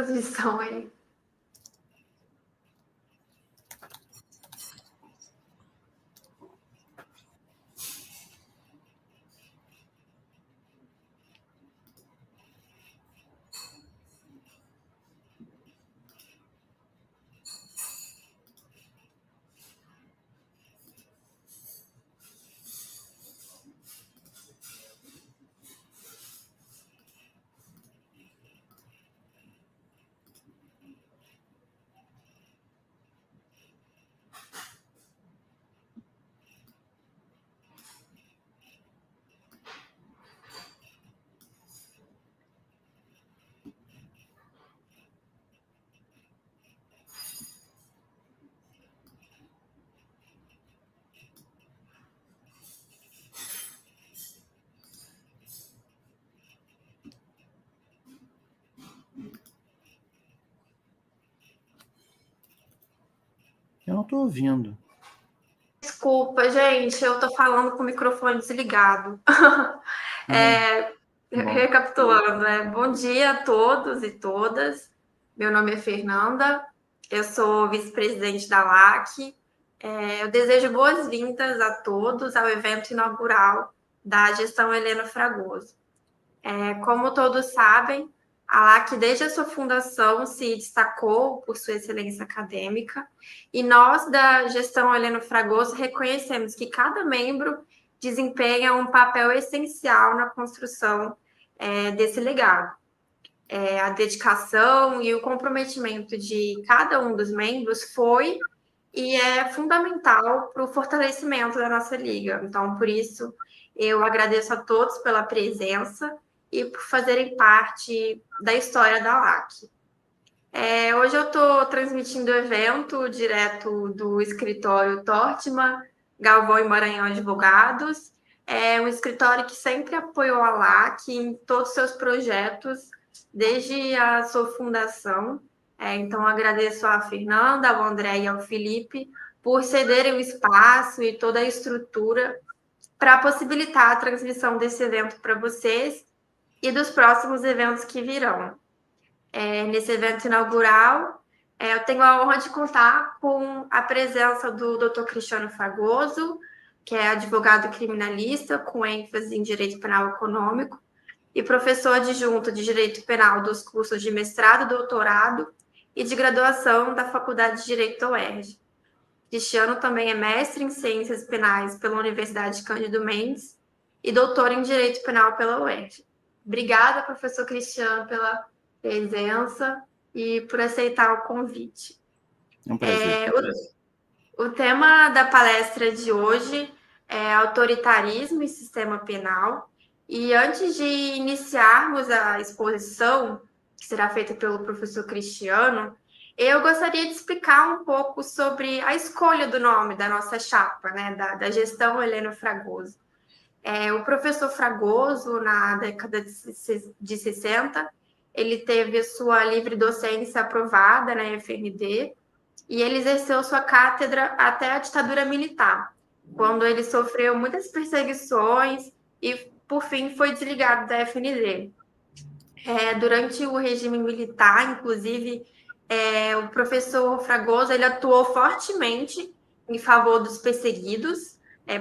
transmissão aí. Eu não estou ouvindo. Desculpa, gente, eu estou falando com o microfone desligado. Recapitulando, bom dia a todos e todas. Meu nome é Fernanda, eu sou vice-presidente da LAC. Eu desejo boas-vindas a todos ao evento inaugural da Gestão Heleno Fragoso. Como todos sabem, a LAC, desde a sua fundação, se destacou por sua excelência acadêmica, e nós, da Gestão Heleno Fragoso, reconhecemos que cada membro desempenha um papel essencial na construção desse legado. A dedicação e o comprometimento de cada um dos membros foi e é fundamental para o fortalecimento da nossa liga. Então, por isso, eu agradeço a todos pela presença e por fazerem parte da história da LAC. Hoje eu estou transmitindo o evento direto do escritório Tortman, Galvão e Maranhão Advogados. É um escritório que sempre apoiou a LAC em todos os seus projetos, desde a sua fundação. Então, agradeço à Fernanda, ao André e ao Felipe por cederem o espaço e toda a estrutura para possibilitar a transmissão desse evento para vocês e dos próximos eventos que virão. Nesse evento inaugural, eu tenho a honra de contar com a presença do Dr. Cristiano Fragoso, que é advogado criminalista com ênfase em Direito Penal Econômico e professor adjunto de Direito Penal dos cursos de mestrado, doutorado e de graduação da Faculdade de Direito da UERJ. Cristiano também é mestre em Ciências Penais pela Universidade Cândido Mendes e doutor em Direito Penal pela UERJ. Obrigada, professor Cristiano, pela presença e por aceitar o convite. É um prazer. O tema da palestra de hoje é autoritarismo e sistema penal. E antes de iniciarmos a exposição, que será feita pelo professor Cristiano, eu gostaria de explicar um pouco sobre a escolha do nome da nossa chapa, da gestão Heleno Fragoso. O professor Fragoso, na década de 60, ele teve sua livre docência aprovada na FND e ele exerceu sua cátedra até a ditadura militar, quando ele sofreu muitas perseguições e, por fim, foi desligado da FND. Durante o regime militar, inclusive, o professor Fragoso ele atuou fortemente em favor dos perseguidos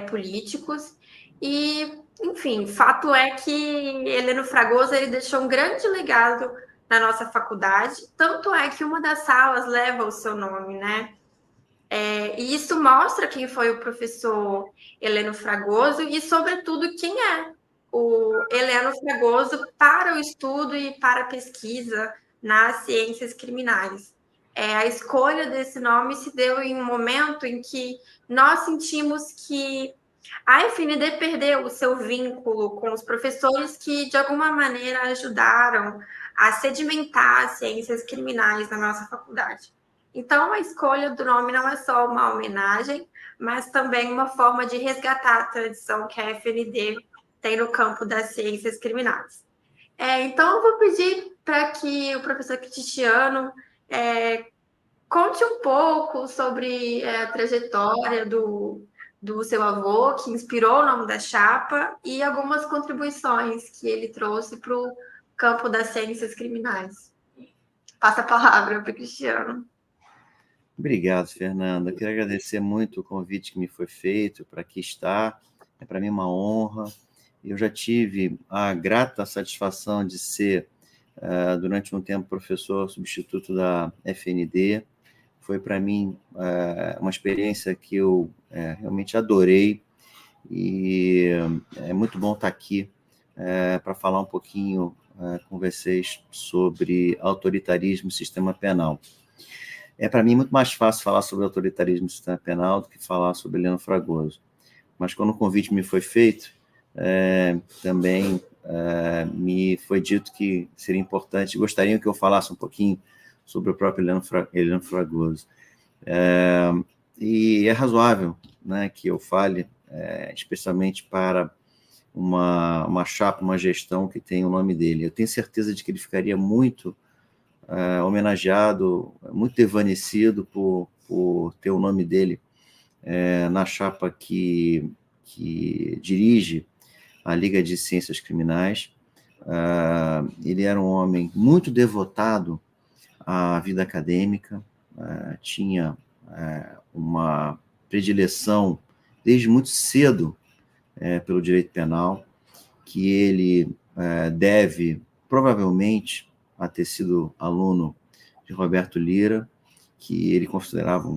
políticos e, enfim, fato é que Heleno Fragoso ele deixou um grande legado na nossa faculdade, tanto é que uma das salas leva o seu nome, e isso mostra quem foi o professor Heleno Fragoso e, sobretudo, quem é o Heleno Fragoso para o estudo e para a pesquisa nas ciências criminais. A escolha desse nome se deu em um momento em que nós sentimos que a FND perdeu o seu vínculo com os professores que, de alguma maneira, ajudaram a sedimentar as ciências criminais na nossa faculdade. Então, a escolha do nome não é só uma homenagem, mas também uma forma de resgatar a tradição que a FND tem no campo das ciências criminais. Então, eu vou pedir para que o professor Cristiano conte um pouco sobre a trajetória do seu avô, que inspirou o nome da chapa, e algumas contribuições que ele trouxe para o campo das ciências criminais. Passa a palavra para o Cristiano. Obrigado, Fernanda. Eu quero agradecer muito o convite que me foi feito para aqui estar. É para mim uma honra. Eu já tive a grata satisfação de ser, durante um tempo, professor substituto da FND. Foi para mim uma experiência que eu realmente adorei e é muito bom estar aqui para falar um pouquinho com vocês sobre autoritarismo e sistema penal. É para mim muito mais fácil falar sobre autoritarismo e sistema penal do que falar sobre Heleno Fragoso. Mas quando o convite me foi feito, também me foi dito que seria importante, gostariam que eu falasse um pouquinho sobre o próprio Heleno Fragoso. E é razoável, né, que eu fale, especialmente para uma chapa, uma gestão que tem o nome dele. Eu tenho certeza de que ele ficaria muito homenageado, muito desvanecido por ter o nome dele na chapa que dirige a Liga de Ciências Criminais. Ele era um homem muito devotado à vida acadêmica, tinha uma predileção desde muito cedo pelo direito penal, que ele deve, provavelmente, a ter sido aluno de Roberto Lira, que ele considerava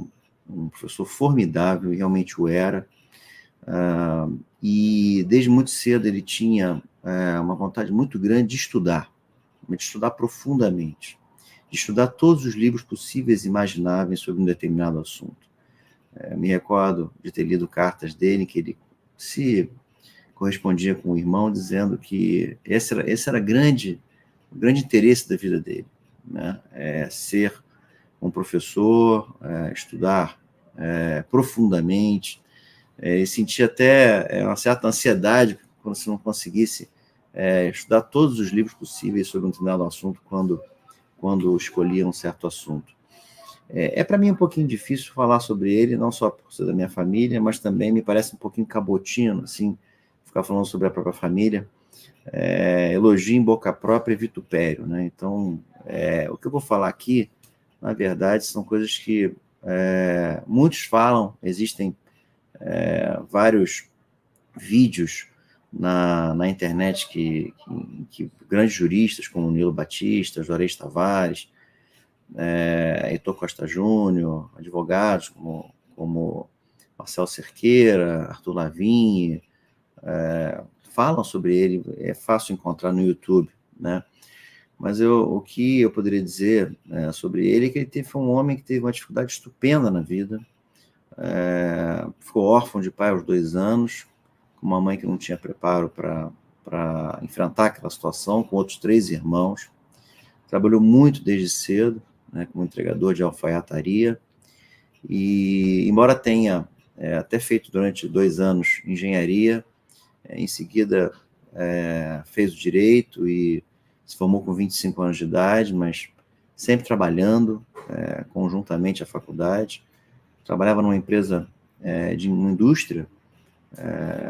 um professor formidável, e realmente o era, e desde muito cedo ele tinha uma vontade muito grande de estudar profundamente, de estudar todos os livros possíveis e imagináveis sobre um determinado assunto. Me recordo de ter lido cartas dele, que ele se correspondia com o irmão, dizendo que esse era o grande interesse da vida dele, né? Ser um professor, estudar profundamente, e sentia até uma certa ansiedade quando se não conseguisse estudar todos os livros possíveis sobre um determinado assunto quando escolhia um certo assunto. Para mim um pouquinho difícil falar sobre ele, não só por ser da minha família, mas também me parece um pouquinho cabotino, assim, ficar falando sobre a própria família. Elogio em boca própria e vitupério, né? Então, o que eu vou falar aqui, na verdade, são coisas que muitos falam, existem vários vídeos na internet que grandes juristas, como Nilo Batista, Juarez Tavares, Heitor Costa Júnior, advogados como Marcel Cerqueira, Arthur Lavigne, falam sobre ele, é fácil encontrar no YouTube, né? Mas o que eu poderia dizer sobre ele é que ele foi um homem que teve uma dificuldade estupenda na vida, ficou órfão de pai aos 2 anos, com uma mãe que não tinha preparo para enfrentar aquela situação, com outros 3 irmãos, trabalhou muito desde cedo, né, como entregador de alfaiataria, e embora tenha até feito durante 2 anos engenharia, em seguida fez o direito e se formou com 25 anos de idade, mas sempre trabalhando conjuntamente à faculdade. Trabalhava numa empresa de uma indústria,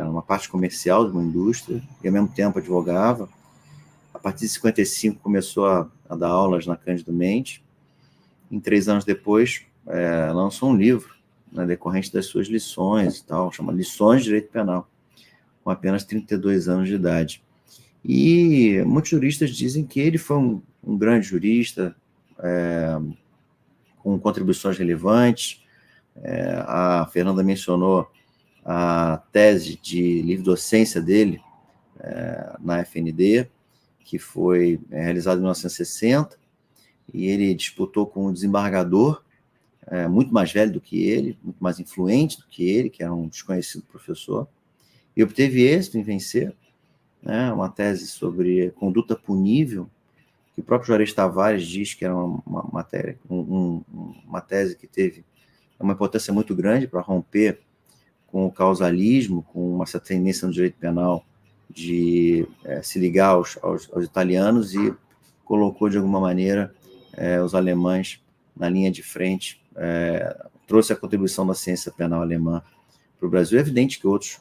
uma parte comercial de uma indústria, e ao mesmo tempo advogava. A partir de 55 começou a dar aulas na Cândido Mendes. Em 3 anos depois, lançou um livro, né, decorrente das suas lições e tal, chama Lições de Direito Penal, com apenas 32 anos de idade. E muitos juristas dizem que ele foi um grande jurista, com contribuições relevantes. A Fernanda mencionou a tese de livre-docência dele na FND, que foi realizada em 1960, e ele disputou com um desembargador muito mais velho do que ele, muito mais influente do que ele, que era um desconhecido professor, e obteve êxito em vencer, né, uma tese sobre conduta punível, que o próprio Juarez Tavares diz que era uma tese que teve uma importância muito grande para romper com o causalismo, com uma certa tendência no direito penal de se ligar aos italianos, e colocou, de alguma maneira, os alemães na linha de frente, trouxe a contribuição da ciência penal alemã para o Brasil. É evidente que outros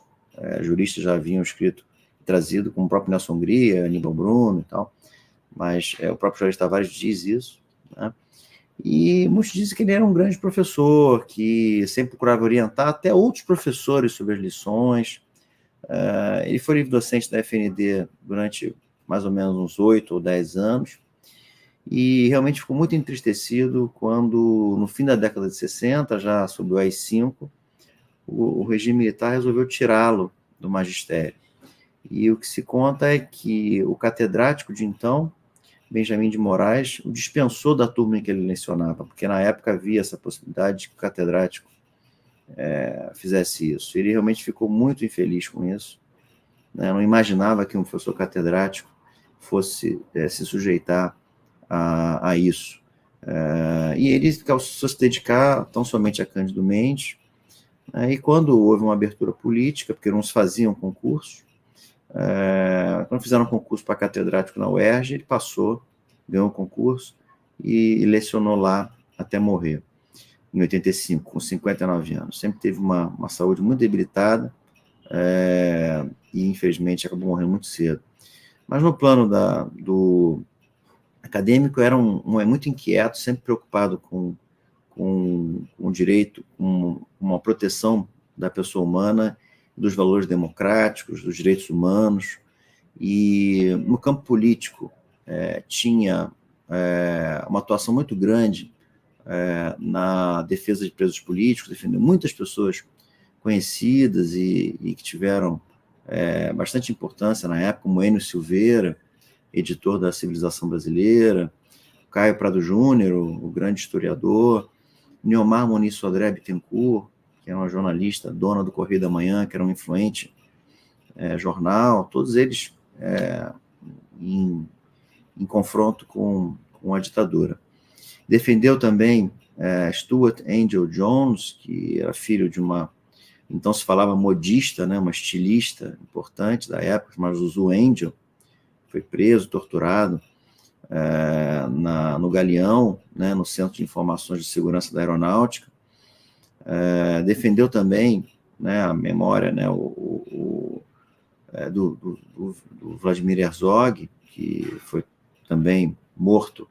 juristas já haviam escrito, trazido, como o próprio Nelson Gria, Aníbal Bruno e tal, mas o próprio Juarez Tavares diz isso, né? E muitos dizem que ele era um grande professor, que sempre procurava orientar até outros professores sobre as lições. Ele foi livre-docente da FND durante mais ou menos uns 8 ou 10 anos, e realmente ficou muito entristecido quando, no fim da década de 60, já sob o AI-5, o regime militar resolveu tirá-lo do magistério. E o que se conta é que o catedrático de então, Benjamin de Moraes, o dispensou da turma em que ele lecionava, porque na época havia essa possibilidade de que o catedrático fizesse isso. Ele realmente ficou muito infeliz com isso, né? Não imaginava que um professor catedrático fosse se sujeitar a isso. E ele começou a se dedicar tão somente a Cândido Mendes, né? E quando houve uma abertura política, porque não se faziam concursos, quando fizeram um concurso para catedrático na UERJ, ele passou, ganhou o concurso e lecionou lá até morrer, em 85, com 59 anos. Sempre teve uma saúde muito debilitada e, infelizmente, acabou morrendo muito cedo. Mas no plano do acadêmico, era muito inquieto, sempre preocupado com o direito, com uma proteção da pessoa humana, dos valores democráticos, dos direitos humanos. E no campo político tinha uma atuação muito grande na defesa de presos políticos, defendeu muitas pessoas conhecidas e que tiveram bastante importância na época, como Enio Silveira, editor da Civilização Brasileira, Caio Prado Júnior, o grande historiador, Niomar Muniz Sodré Bittencourt, que era uma jornalista, dona do Correio da Manhã, que era um influente jornal, todos eles em confronto com a ditadura. Defendeu também Stuart Angel Jones, que era filho de uma, então se falava modista, né, uma estilista importante da época, chamada Zuzu Angel, foi preso, torturado no Galeão, né, no Centro de Informações de Segurança da Aeronáutica. Defendeu também, né, a memória, né, do Vladimir Herzog, que foi também morto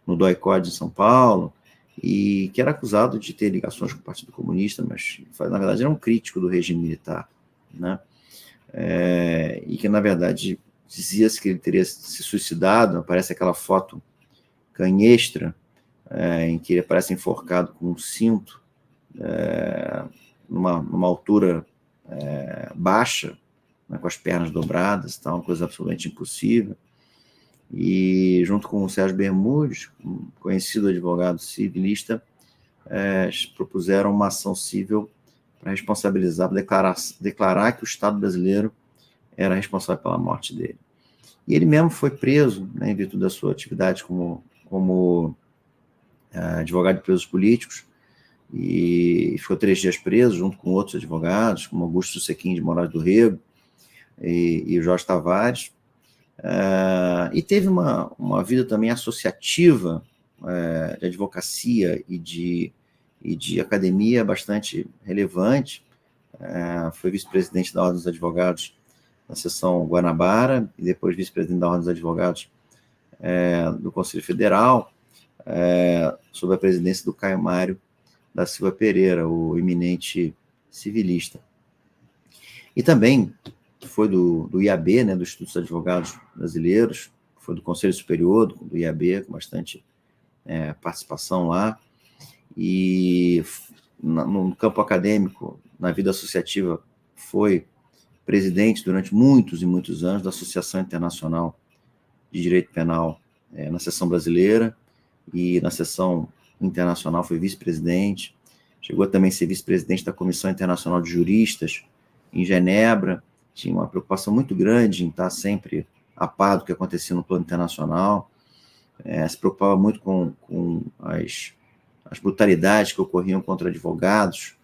no DOI-CODE em São Paulo, e que era acusado de ter ligações com o Partido Comunista, mas, na verdade, era um crítico do regime militar, né? E que, na verdade, dizia-se que ele teria se suicidado. Aparece aquela foto canhestra, em que ele aparece enforcado com um cinto, numa altura baixa, né, com as pernas dobradas, tá, uma coisa absolutamente impossível. E junto com o Sérgio Bermudes, um conhecido advogado civilista, propuseram uma ação civil para responsabilizar, declarar que o Estado brasileiro era responsável pela morte dele. E ele mesmo foi preso, né, em virtude da sua atividade como advogado de presos políticos, e ficou 3 dias preso, junto com outros advogados, como Augusto Sequim de Moraes do Rego e o Jorge Tavares. E teve uma vida também associativa de advocacia e de academia bastante relevante. Foi vice-presidente da Ordem dos Advogados na seção Guanabara, e depois vice-presidente da Ordem dos Advogados do Conselho Federal, sob a presidência do Caio Mário da Silva Pereira, o eminente civilista. E também foi do IAB, né, do Instituto dos Advogados Brasileiros, foi do Conselho Superior do IAB, com bastante participação lá. E no campo acadêmico, na vida associativa, foi presidente durante muitos e muitos anos da Associação Internacional de Direito Penal na seção brasileira, e na seção internacional foi vice-presidente. Chegou também a ser vice-presidente da Comissão Internacional de Juristas em Genebra. Tinha uma preocupação muito grande em estar sempre a par do que acontecia no plano internacional. Se preocupava muito com as brutalidades que ocorriam contra advogados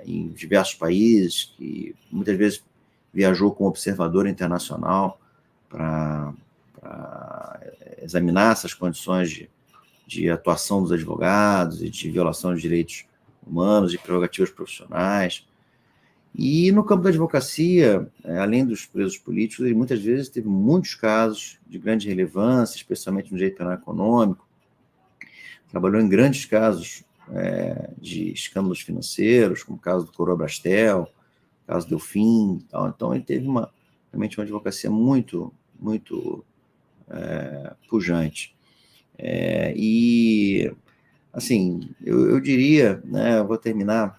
em diversos países, que muitas vezes viajou como observador internacional para examinar essas condições de atuação dos advogados e de violação de direitos humanos e prerrogativas profissionais. E no campo da advocacia, além dos presos políticos, ele muitas vezes teve muitos casos de grande relevância, especialmente no direito penal econômico, trabalhou em grandes casos de escândalos financeiros, como o caso do Coroa Brastel, o caso Delfim, tal. Então ele teve realmente uma advocacia muito, muito pujante. E, assim, eu diria, né, eu vou terminar,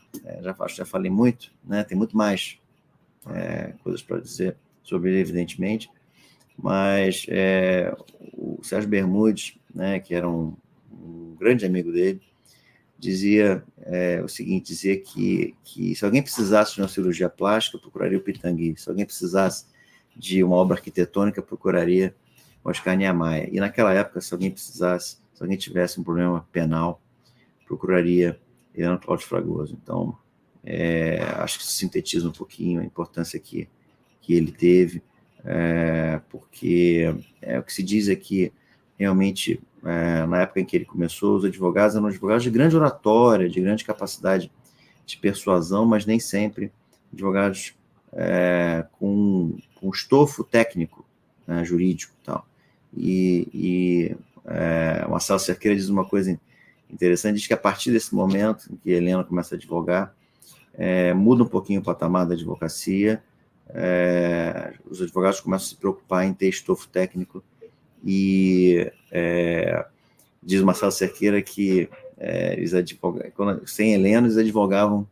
já falei muito, né, tem muito mais coisas para dizer sobre ele, evidentemente, mas o Sérgio Bermudes, né, que era um grande amigo dele, dizia o seguinte, dizia que se alguém precisasse de uma cirurgia plástica, procuraria o Pitangui. Se alguém precisasse de uma obra arquitetônica, procuraria o Oscar Niemeyer. E naquela época, se alguém tivesse um problema penal, procuraria Heleno Cláudio Fragoso. Então, acho que isso sintetiza um pouquinho a importância que ele teve, porque o que se diz é que realmente, na época em que ele começou, os advogados eram advogados de grande oratória, de grande capacidade de persuasão, mas nem sempre advogados com estofo técnico, jurídico e tal. E Marcelo Cerqueira diz uma coisa interessante, diz que a partir desse momento em que Helena começa a advogar, muda um pouquinho o patamar da advocacia, os advogados começam a se preocupar em ter estofo técnico e diz Marcelo Cerqueira que eles sem Helena, eles advogavam,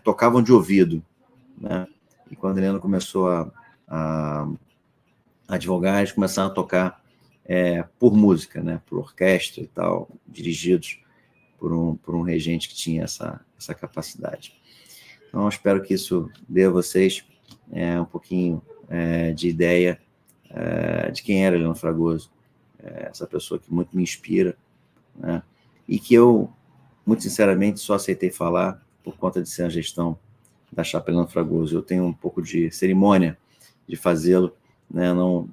tocavam de ouvido, né? E quando Helena começou a advogar, eles começaram a tocar por música, né? Por orquestra e tal, dirigidos por um regente que tinha essa capacidade. Então, espero que isso dê a vocês um pouquinho de ideia de quem era Heleno Fragoso, essa pessoa que muito me inspira, né? E que eu, muito sinceramente, só aceitei falar por conta de ser a gestão da chapa Heleno Fragoso. Eu tenho um pouco de cerimônia de fazê-lo, né? Não,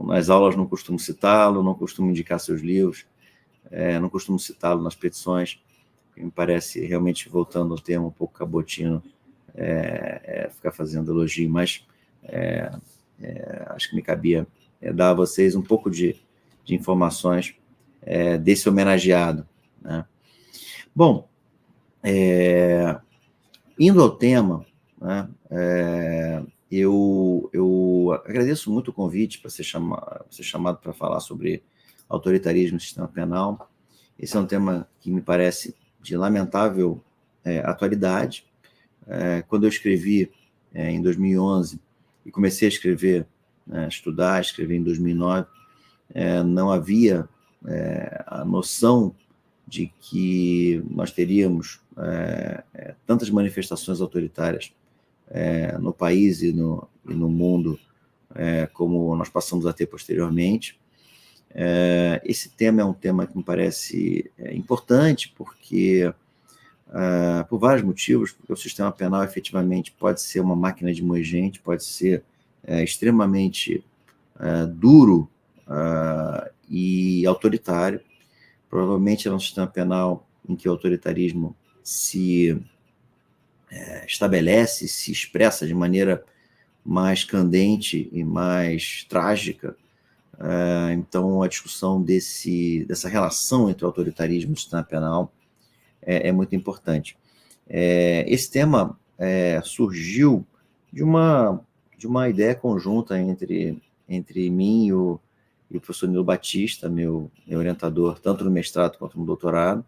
nas aulas não costumo citá-lo, não costumo indicar seus livros, não costumo citá-lo nas petições. Me parece, realmente, voltando ao tema um pouco cabotino, ficar fazendo elogio, mas acho que me cabia dar a vocês um pouco de informações desse homenageado, né? Bom, indo ao tema, né, eu agradeço muito o convite para ser chamado para falar sobre autoritarismo no sistema penal. Esse é um tema que me parece de lamentável atualidade. Quando eu escrevi em 2011 e comecei a escrever, escrever em 2009, não havia a noção de que nós teríamos tantas manifestações autoritárias no país e no mundo como nós passamos a ter posteriormente. Esse tema é um tema que me parece importante porque, por vários motivos, porque o sistema penal efetivamente pode ser uma máquina de moer gente, pode ser extremamente duro e autoritário. Provavelmente é um sistema penal em que o autoritarismo se estabelece, se expressa de maneira mais candente e mais trágica. Então, a discussão dessa relação entre o autoritarismo e o sistema penal é muito importante. Esse tema surgiu de uma ideia conjunta entre mim e o professor Nilo Batista, meu orientador, tanto no mestrado quanto no doutorado,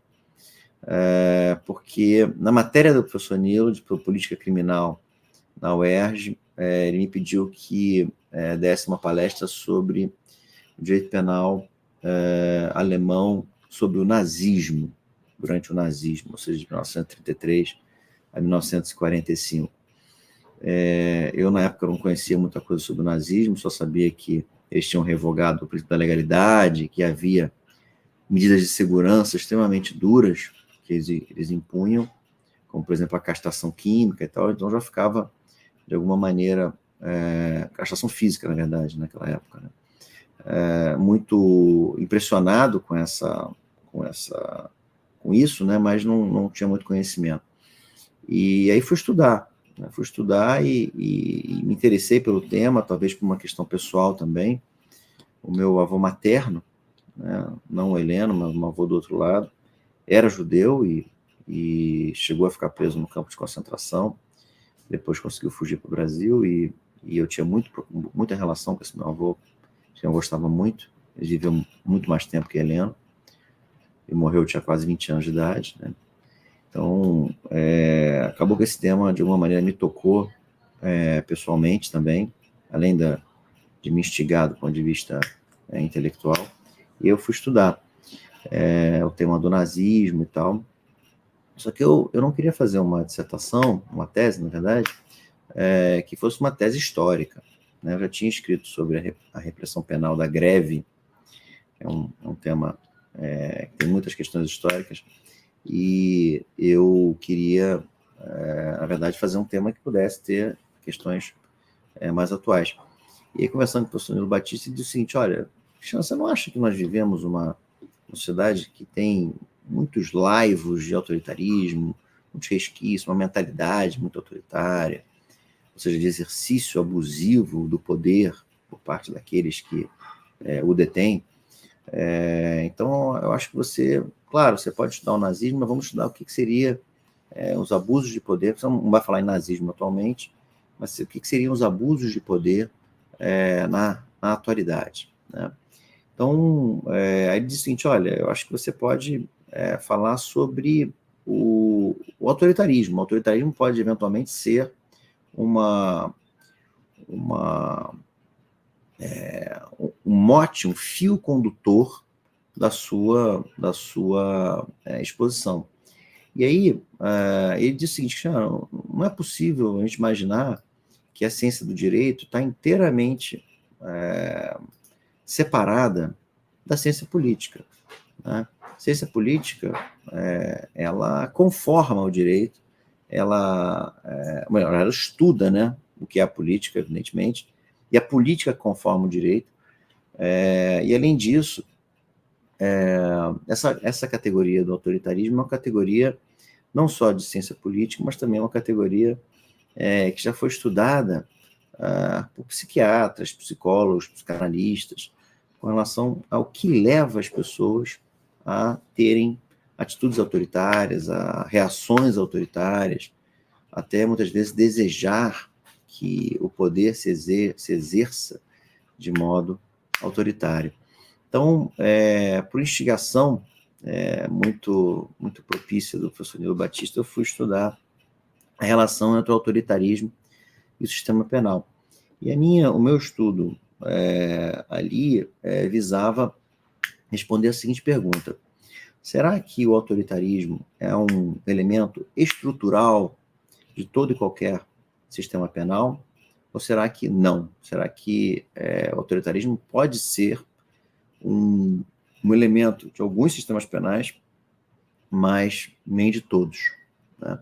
porque na matéria do professor Nilo, de política criminal na UERJ, ele me pediu que desse uma palestra sobre o direito penal alemão, sobre o nazismo, durante o nazismo, ou seja, de 1933 a 1945. Eu, na época, não conhecia muita coisa sobre o nazismo, só sabia que eles tinham revogado o princípio da legalidade, que havia medidas de segurança extremamente duras que eles impunham, como, por exemplo, a castração química e tal. Então, já ficava, de alguma maneira, castração física, na verdade, naquela época, né? Muito impressionado com isso, né? Mas não tinha muito conhecimento. E aí fui estudar e me interessei pelo tema, talvez por uma questão pessoal também. O meu avô materno, né? Não o Heleno, mas um avô do outro lado, era judeu e chegou a ficar preso no campo de concentração, depois conseguiu fugir para o Brasil e eu tinha muita relação com esse meu avô, que eu gostava muito. Ele viveu muito mais tempo que Heleno, ele morreu, tinha quase 20 anos de idade, né? Então, acabou que esse tema, de alguma maneira, me tocou pessoalmente também, além de me instigar do ponto de vista intelectual, e eu fui estudar o tema do nazismo e tal. Só que eu não queria fazer uma dissertação, uma tese, na verdade, que fosse uma tese histórica, né? Eu já tinha escrito sobre a repressão penal da greve, que é um tema que tem muitas questões históricas, e eu queria, na verdade, fazer um tema que pudesse ter questões mais atuais. E aí, conversando com o professor Nilo Batista, ele disse o seguinte: olha, Cristiano, você não acha que nós vivemos uma sociedade que tem muitos laivos de autoritarismo, muitos resquícios, uma mentalidade muito autoritária, ou seja, de exercício abusivo do poder por parte daqueles que o detêm? Então, eu acho que claro, você pode estudar o nazismo, mas vamos estudar o que seria os abusos de poder. Você não vai falar em nazismo atualmente, mas o que seriam os abusos de poder na atualidade, né? Então, aí ele diz o seguinte: olha, eu acho que você pode falar sobre o autoritarismo. O autoritarismo pode eventualmente ser um mote, um fio condutor da sua exposição. E aí, ele diz o seguinte: não é possível a gente imaginar que a ciência do direito está inteiramente separada da ciência política, né? A ciência política, ela conforma o direito, ela estuda, né, o que é a política, evidentemente, e a política conforma o direito, e além disso, essa categoria do autoritarismo é uma categoria não só de ciência política, mas também uma categoria que já foi estudada por psiquiatras, psicólogos, psicanalistas, com relação ao que leva as pessoas a terem atitudes autoritárias, a reações autoritárias, até muitas vezes desejar que o poder se exerça de modo autoritário. Então, por instigação muito propícia do professor Nilo Batista, eu fui estudar a relação entre o autoritarismo e o sistema penal. E o meu estudo ali visava responder a seguinte pergunta: será que o autoritarismo é um elemento estrutural de todo e qualquer sistema penal? Ou será que não? Será que o autoritarismo pode ser um elemento de alguns sistemas penais, mas nem de todos, né?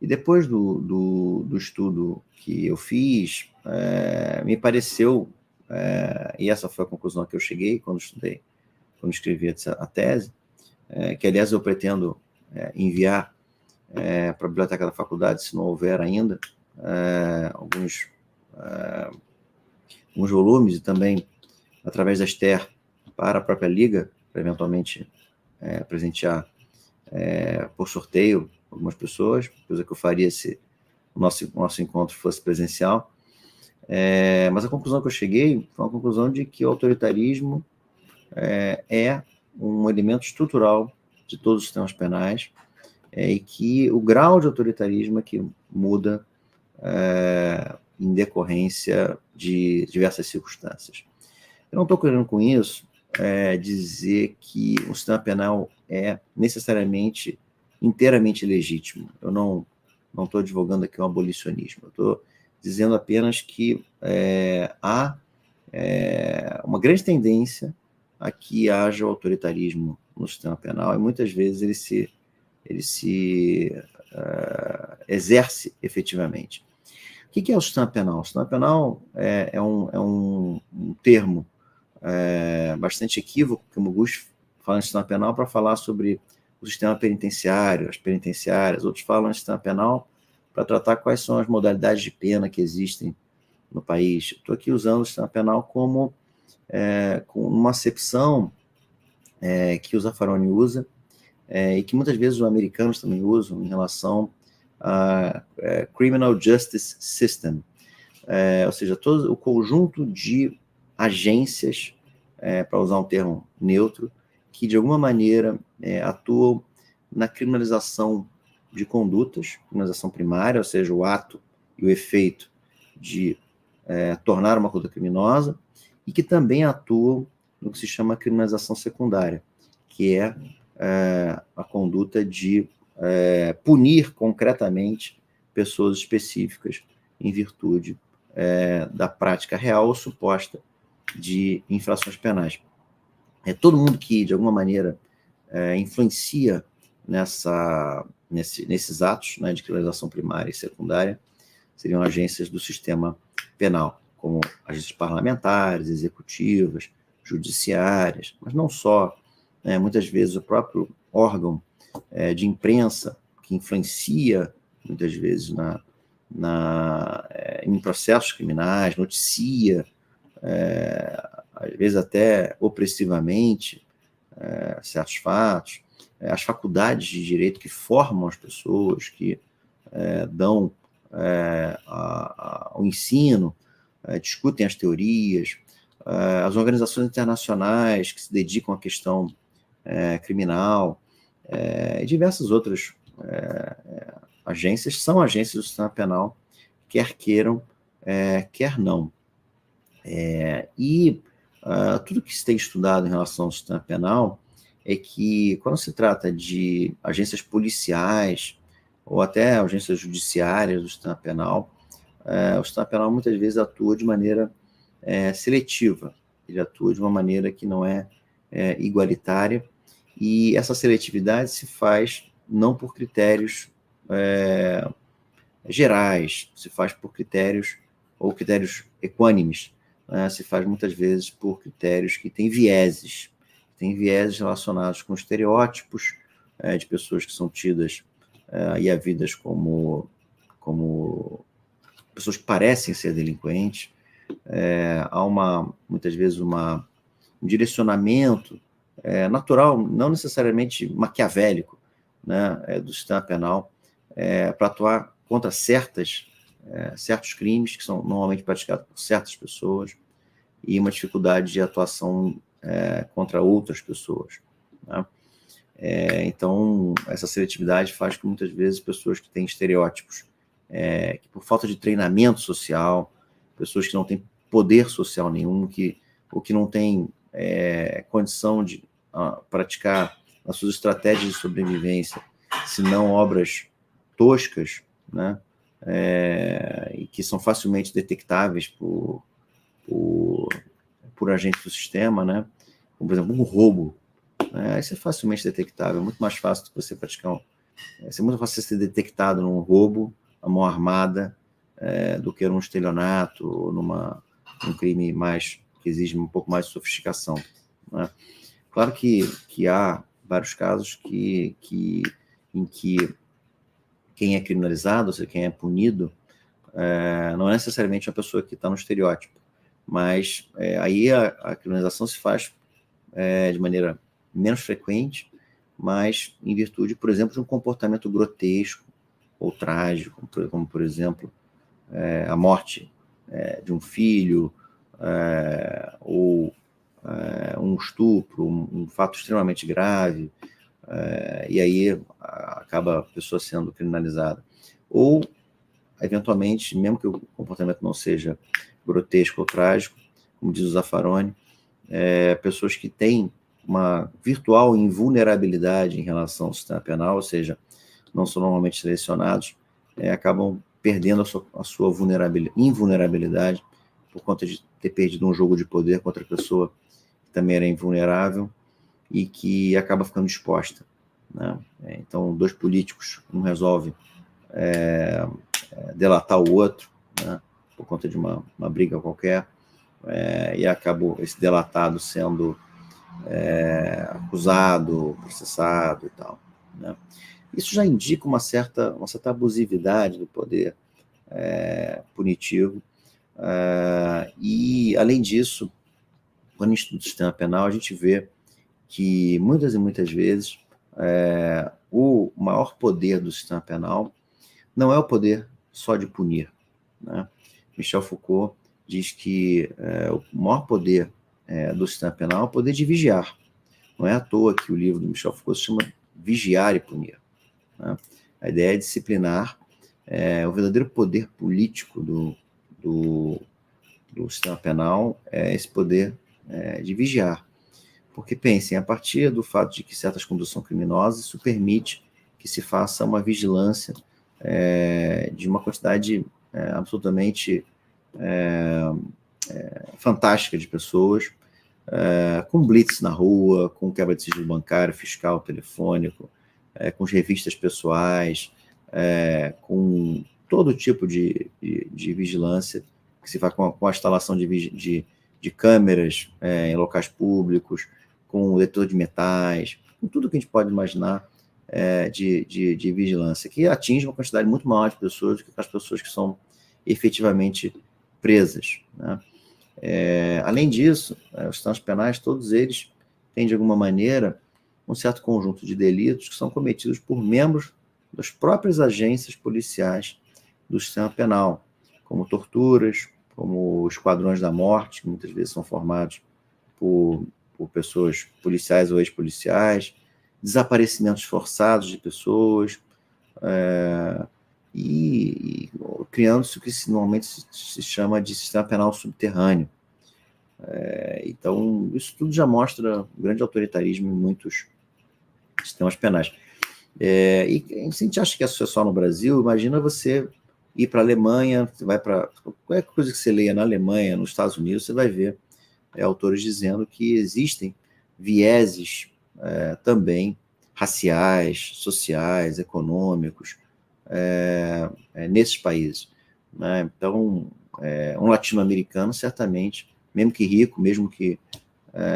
E depois do estudo que eu fiz, me pareceu, e essa foi a conclusão a que eu cheguei quando escrevi a tese, que, aliás, eu pretendo enviar para a biblioteca da faculdade, se não houver ainda, alguns volumes, e também através da Esther para a própria Liga, para eventualmente presentear por sorteio algumas pessoas, coisa que eu faria se o nosso encontro fosse presencial. Mas a conclusão que eu cheguei foi uma conclusão de que o autoritarismo é um elemento estrutural de todos os sistemas penais, e que o grau de autoritarismo é que muda em decorrência de diversas circunstâncias. Eu não estou querendo com isso dizer que o sistema penal é necessariamente inteiramente legítimo. Eu não estou advogando aqui um abolicionismo. Eu estou dizendo apenas que há uma grande tendência a que haja o autoritarismo no sistema penal, e muitas vezes ele se exerce efetivamente. O que é o sistema penal? O sistema penal é um termo bastante equívoco, que o Muguchi fala em sistema penal para falar sobre o sistema penitenciário, as penitenciárias. Outros falam em sistema penal para tratar quais são as modalidades de pena que existem no país. Estou aqui usando o sistema penal como com uma acepção que o Zaffaroni usa, e que muitas vezes os americanos também usam em relação a Criminal Justice System, ou seja, todo o conjunto de agências, para usar um termo neutro, que de alguma maneira atuam na criminalização de condutas, criminalização primária, ou seja, o ato e o efeito de tornar uma conduta criminosa, e que também atuam no que se chama criminalização secundária, que é a conduta de punir concretamente pessoas específicas em virtude da prática real ou suposta de infrações penais. Todo mundo que, de alguma maneira, influencia nesses atos, né, de criminalização primária e secundária, seriam agências do sistema penal, como agências parlamentares, executivas, judiciárias, mas não só, muitas vezes o próprio órgão de imprensa, que influencia, muitas vezes, em processos criminais, noticia, às vezes até opressivamente, certos fatos, as faculdades de direito que formam as pessoas, que dão o ensino, discutem as teorias, as organizações internacionais que se dedicam à questão criminal, e diversas outras agências são agências do sistema penal, quer queiram, quer não. E tudo que se tem estudado em relação ao sistema penal é que, quando se trata de agências policiais ou até agências judiciárias do sistema penal, o sistema penal muitas vezes atua de maneira seletiva, ele atua de uma maneira que não é igualitária, e essa seletividade se faz não por critérios gerais, se faz por critérios equânimes, se faz muitas vezes por critérios que têm vieses relacionados com estereótipos de pessoas que são tidas e havidas como pessoas que parecem ser delinquentes. Há muitas vezes um direcionamento natural, não necessariamente maquiavélico, né, do sistema penal, para atuar contra certos crimes que são normalmente praticados por certas pessoas, e uma dificuldade de atuação contra outras pessoas, né? Então, essa seletividade faz com que muitas vezes pessoas que têm estereótipos, que por falta de treinamento social, pessoas que não têm poder social nenhum, ou que não têm condição de praticar as suas estratégias de sobrevivência, se não obras toscas, né, e que são facilmente detectáveis por agentes do sistema, né, como, por exemplo, um roubo. Isso é facilmente detectável, é muito mais fácil do que você praticar é muito fácil ser detectado num roubo à mão armada do que num estelionato ou num crime que exige um pouco mais de sofisticação, né? Claro que há vários casos em que quem é criminalizado, ou seja, quem é punido, não é necessariamente uma pessoa que está no estereótipo, mas aí a criminalização se faz de maneira menos frequente, mas em virtude, por exemplo, de um comportamento grotesco ou trágico, como por exemplo, a morte de um filho, ou um estupro, um fato extremamente grave, e aí acaba a pessoa sendo criminalizada. Ou, eventualmente, mesmo que o comportamento não seja grotesco ou trágico, como diz o Zaffaroni, pessoas que têm uma virtual invulnerabilidade em relação ao sistema penal, ou seja, não são normalmente selecionados, acabam perdendo a sua invulnerabilidade por conta de ter perdido um jogo de poder contra a pessoa que também era invulnerável e que acaba ficando exposta, né? Então, dois políticos, um resolve delatar o outro, né, por conta de uma briga qualquer, e acaba esse delatado sendo acusado, processado e tal, né? Isso já indica uma certa abusividade do poder punitivo, e, além disso, quando a gente estuda o sistema penal, a gente vê que muitas e muitas vezes o maior poder do sistema penal não é o poder só de punir, né? Michel Foucault diz que o maior poder do sistema penal é o poder de vigiar. Não é à toa que o livro do Michel Foucault se chama Vigiar e Punir, né? A ideia é disciplinar. O verdadeiro poder político do sistema penal é esse poder de vigiar. Porque, pensem, a partir do fato de que certas condutas são criminosas, isso permite que se faça uma vigilância de uma quantidade absolutamente fantástica de pessoas, com blitz na rua, com quebra de sigilo bancário, fiscal, telefônico, com as revistas pessoais, com todo tipo de vigilância que se faz com a instalação de câmeras em locais públicos, com o detector de metais, com tudo que a gente pode imaginar de vigilância, que atinge uma quantidade muito maior de pessoas do que as pessoas que são efetivamente presas, né? Além disso, os sistemas penais, todos eles têm, de alguma maneira, um certo conjunto de delitos que são cometidos por membros das próprias agências policiais do sistema penal, como torturas, como esquadrões da morte, que muitas vezes são formados por pessoas policiais ou ex-policiais, desaparecimentos forçados de pessoas, e criando-se o que normalmente se chama de sistema penal subterrâneo. Então, isso tudo já mostra um grande autoritarismo em muitos sistemas penais. E se a gente acha que isso é só no Brasil, imagina você ir para a Alemanha, você vai para qualquer coisa que você leia na Alemanha, nos Estados Unidos, você vai ver autores dizendo que existem vieses também raciais, sociais, econômicos, nesses países, né? Então, um latino-americano, certamente, mesmo que rico, mesmo que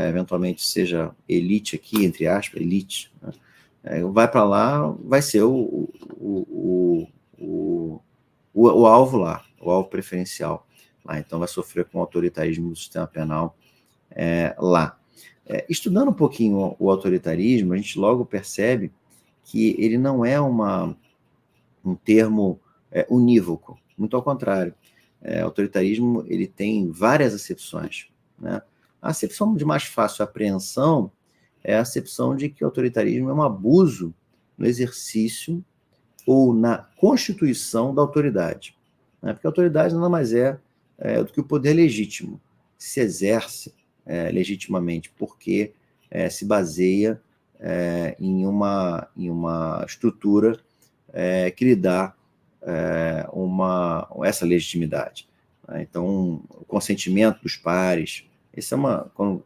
eventualmente seja elite aqui, entre aspas, elite, né? Vai para lá, vai ser o alvo lá, o alvo preferencial lá. Então, vai sofrer com o autoritarismo do sistema penal lá. Estudando um pouquinho o autoritarismo, a gente logo percebe que ele não é um termo unívoco, muito ao contrário. Autoritarismo ele tem várias acepções, né? A acepção de mais fácil apreensão é a acepção de que o autoritarismo é um abuso no exercício ou na constituição da autoridade, né? Porque a autoridade nada mais é do que o poder legítimo, que se exerce legitimamente, porque se baseia em uma estrutura que lhe dá essa legitimidade, né? Então, o consentimento dos pares, quando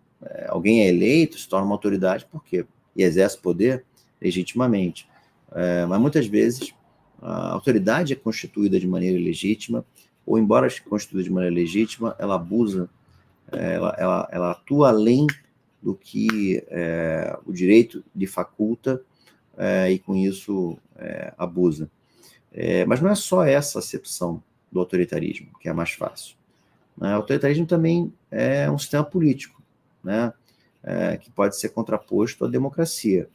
alguém é eleito, se torna uma autoridade, por quê? E exerce poder legitimamente. Mas muitas vezes a autoridade é constituída de maneira ilegítima, ou embora seja constituída de maneira legítima, ela abusa, ela atua além do que o direito lhe faculta, e com isso abusa. Mas não é só essa acepção do autoritarismo que é a mais fácil, né? O autoritarismo também é um sistema político, né? Que pode ser contraposto à democracia.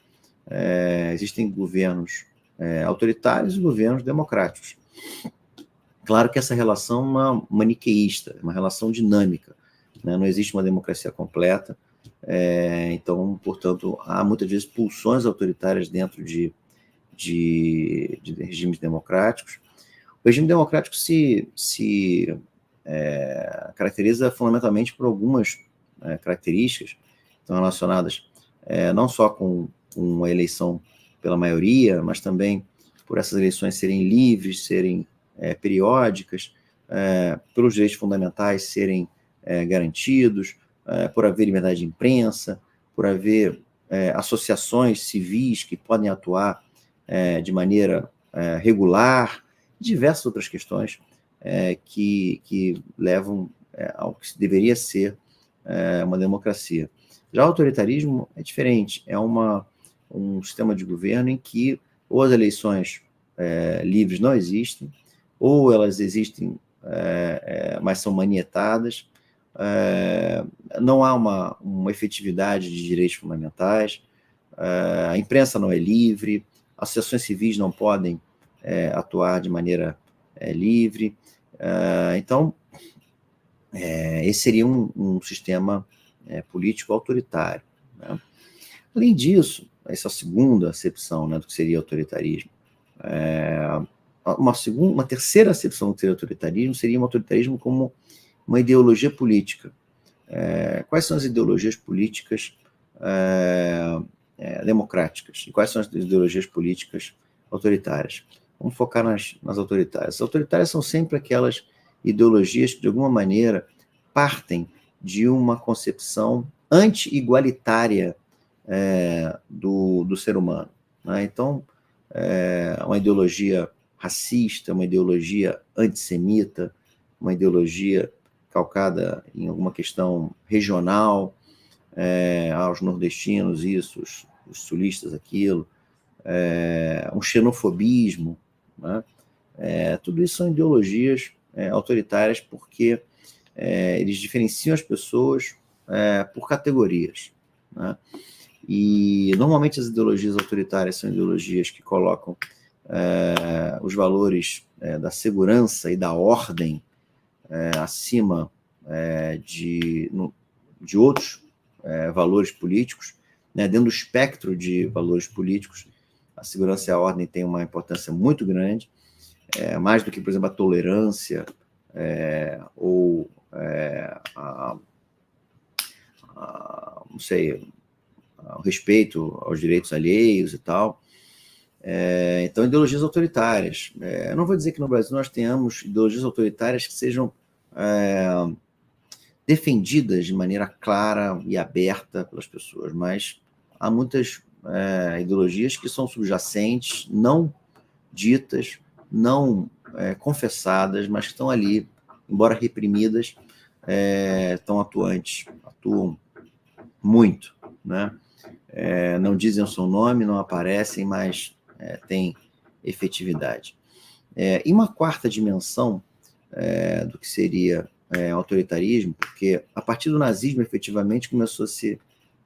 Existem governos autoritários e governos democráticos. Claro que essa relação é uma maniqueísta, é uma relação dinâmica, né? Não existe uma democracia completa, então, portanto, há muitas vezes pulsões autoritárias dentro de regimes democráticos. O regime democrático se caracteriza fundamentalmente por algumas características que estão relacionadas não só com a eleição pela maioria, mas também por essas eleições serem livres, serem periódicas, pelos direitos fundamentais serem garantidos, por haver liberdade de imprensa, por haver associações civis que podem atuar de maneira regular, diversas outras questões que levam ao que deveria ser uma democracia. Já o autoritarismo é diferente, é um sistema de governo em que ou as eleições livres não existem, ou elas existem, mas são manietadas, não há uma efetividade de direitos fundamentais, a imprensa não é livre, associações civis não podem atuar de maneira livre. Então, esse seria um sistema político autoritário, né? Além disso, essa é a segunda acepção, né, do que seria autoritarismo. Uma terceira acepção do que seria autoritarismo seria um autoritarismo como uma ideologia política. Quais são as ideologias políticas democráticas? E quais são as ideologias políticas autoritárias? Vamos focar nas autoritárias. As autoritárias são sempre aquelas ideologias que, de alguma maneira, partem de uma concepção anti-igualitária do ser humano, né? Então, uma ideologia racista, uma ideologia antissemita, uma ideologia calcada em alguma questão regional, aos nordestinos isso, os sulistas aquilo, um xenofobismo, né? Tudo isso são ideologias autoritárias porque eles diferenciam as pessoas por categorias, né? E normalmente as ideologias autoritárias são ideologias que colocam os valores da segurança e da ordem acima de outros valores políticos, né? Dentro do espectro de valores políticos, a segurança e a ordem têm uma importância muito grande, mais do que, por exemplo, a tolerância ou não sei, o respeito aos direitos alheios e tal. Então, ideologias autoritárias. Eu não vou dizer que no Brasil nós tenhamos ideologias autoritárias que sejam defendidas de maneira clara e aberta pelas pessoas, mas há muitas ideologias que são subjacentes, não ditas, não confessadas, mas que estão ali, embora reprimidas, estão atuam muito, né? Não dizem o seu nome, não aparecem, mas têm efetividade. E uma quarta dimensão do que seria autoritarismo, porque a partir do nazismo, efetivamente, começou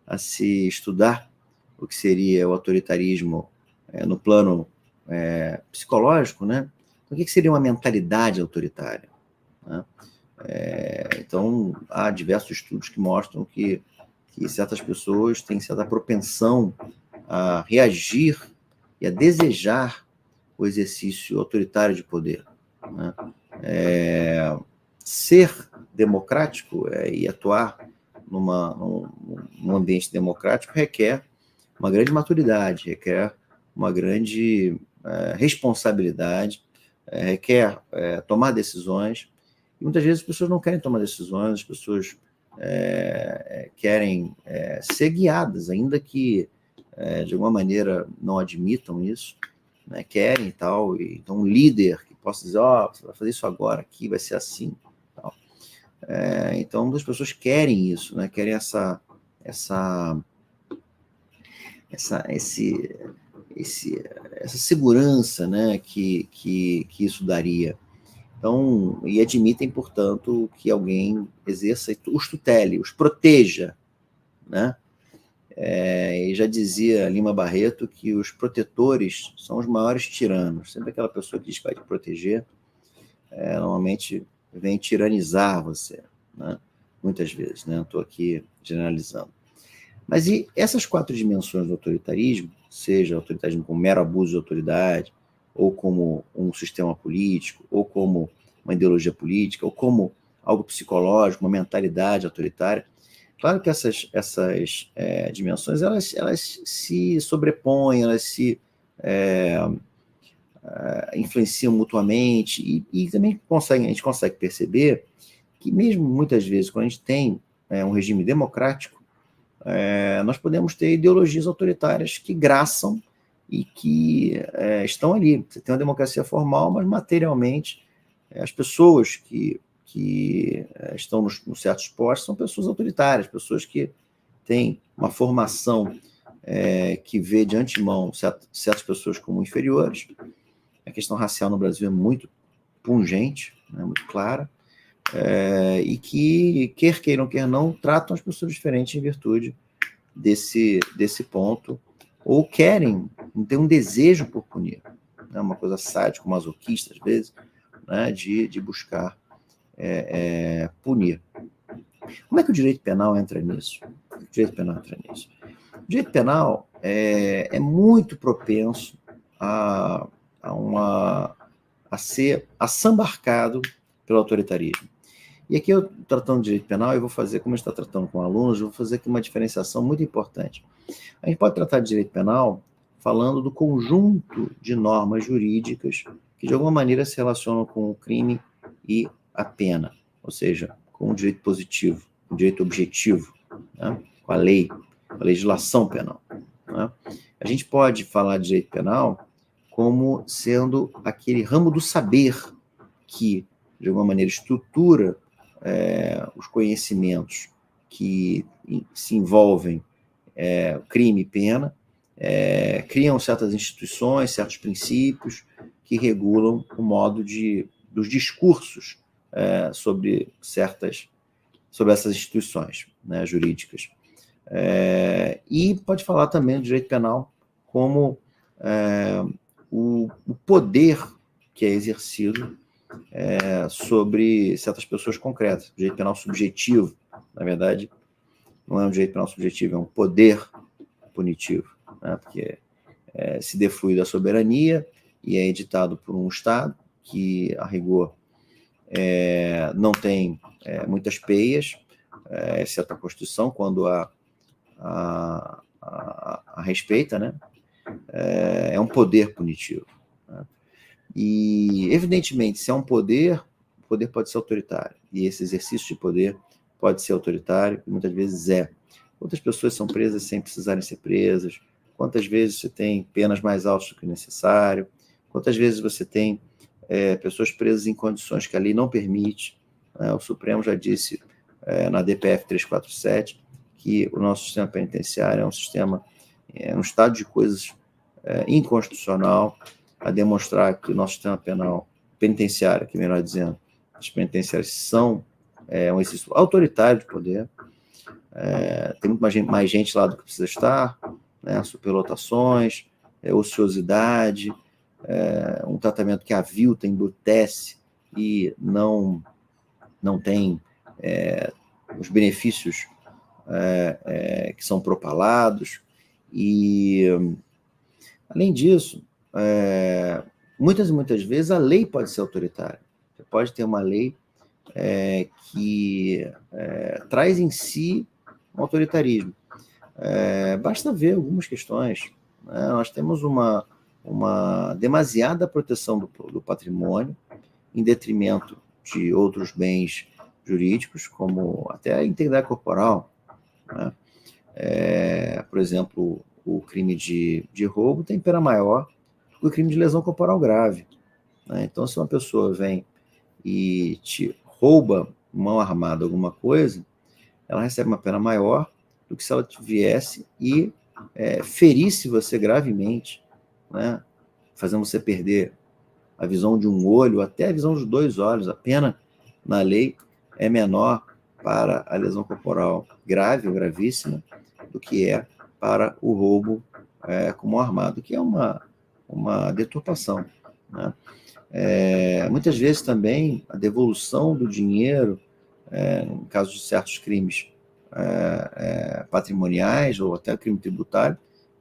a se estudar o que seria o autoritarismo no plano psicológico, né? Então, o que seria uma mentalidade autoritária, né? Então, há diversos estudos que mostram que certas pessoas têm certa propensão a reagir e a desejar o exercício autoritário de poder, né? Ser democrático e atuar num ambiente democrático requer uma grande maturidade, requer uma grande responsabilidade, requer tomar decisões. E muitas vezes as pessoas não querem tomar decisões, as pessoas querem ser guiadas, ainda que de alguma maneira não admitam isso, né? Querem e tal. E, então, um líder que possa dizer: você vai fazer isso agora, aqui vai ser assim. Tal. Então, as pessoas querem isso, né? Querem essa segurança, né? que isso daria. Então, e admitem, portanto, que alguém exerça, os tutele, os proteja, né? E já dizia Lima Barreto que os protetores são os maiores tiranos. Sempre aquela pessoa que diz que vai te proteger, normalmente vem tiranizar você, né? Muitas vezes, né? Estou aqui generalizando. Mas e essas 4 dimensões do autoritarismo, seja autoritarismo como mero abuso de autoridade, ou como um sistema político, ou como uma ideologia política, ou como algo psicológico, uma mentalidade autoritária. Claro que essas dimensões elas se sobrepõem, elas se influenciam mutuamente, e também a gente consegue perceber que mesmo muitas vezes, quando a gente tem um regime democrático, nós podemos ter ideologias autoritárias que graçam e que estão ali. Você tem uma democracia formal, mas materialmente as pessoas que estão nos certos postos são pessoas autoritárias, pessoas que têm uma formação que vê de antemão certas pessoas como inferiores. A questão racial no Brasil é muito pungente, né, muito clara. e que, quer queiram, quer não, tratam as pessoas diferentes em virtude desse ponto, ou querem, tem um desejo por punir, né? Uma coisa sádica, masoquista, às vezes, né? de buscar punir. Como é que o direito penal entra nisso? O direito penal é muito propenso a ser assambarcado pelo autoritarismo. E aqui, eu tratando de direito penal, eu vou fazer, como a gente está tratando com alunos, eu vou fazer aqui uma diferenciação muito importante. A gente pode tratar de direito penal falando do conjunto de normas jurídicas que, de alguma maneira, se relacionam com o crime e a pena, ou seja, com o direito positivo, o direito objetivo, né? Com a lei, a legislação penal, né? A gente pode falar de direito penal como sendo aquele ramo do saber que, de alguma maneira, estrutura os conhecimentos que se envolvem crime e pena, criam certas instituições, certos princípios que regulam o modo dos discursos sobre essas instituições, né, jurídicas. E pode falar também do direito penal como o poder que é exercido sobre certas pessoas concretas. O direito penal subjetivo, na verdade, não é um direito penal subjetivo, é um poder punitivo, né? Porque se deflui da soberania e é editado por um Estado que, a rigor, não tem muitas peias, exceto a Constituição, quando a respeita, né? É um poder punitivo, né? E, evidentemente, se é um poder, o poder pode ser autoritário. E esse exercício de poder pode ser autoritário, e muitas vezes é. Quantas pessoas são presas sem precisarem ser presas? Quantas vezes você tem penas mais altas do que necessário? Quantas vezes você tem pessoas presas em condições que a lei não permite? O Supremo já disse na DPF 347 que o nosso sistema penitenciário é um sistema, um estado de coisas inconstitucional, a demonstrar que o nosso sistema penal penitenciário, que melhor dizendo, as penitenciárias são um exercício autoritário de poder. Tem muito mais gente lá do que precisa estar, né? Superlotações, ociosidade, um tratamento que avilta, embrutece e não tem os benefícios que são propalados. E, além disso, muitas e muitas vezes a lei pode ser autoritária. Você pode ter uma lei que traz em si um autoritarismo. Basta ver algumas questões, né? Nós temos uma demasiada proteção do patrimônio, em detrimento de outros bens jurídicos, como até a integridade corporal, né? Por exemplo, o crime de roubo tem pena maior do que o crime de lesão corporal grave, né? Então, se uma pessoa vem e te rouba mão armada alguma coisa, ela recebe uma pena maior do que se ela viesse e ferisse você gravemente, né? Fazendo você perder a visão de um olho, até a visão dos 2 olhos. A pena na lei é menor para a lesão corporal grave ou gravíssima do que é para o roubo com mão armada, que é uma deturpação, né? Muitas vezes também a devolução do dinheiro, em caso de certos crimes patrimoniais ou até crime tributário,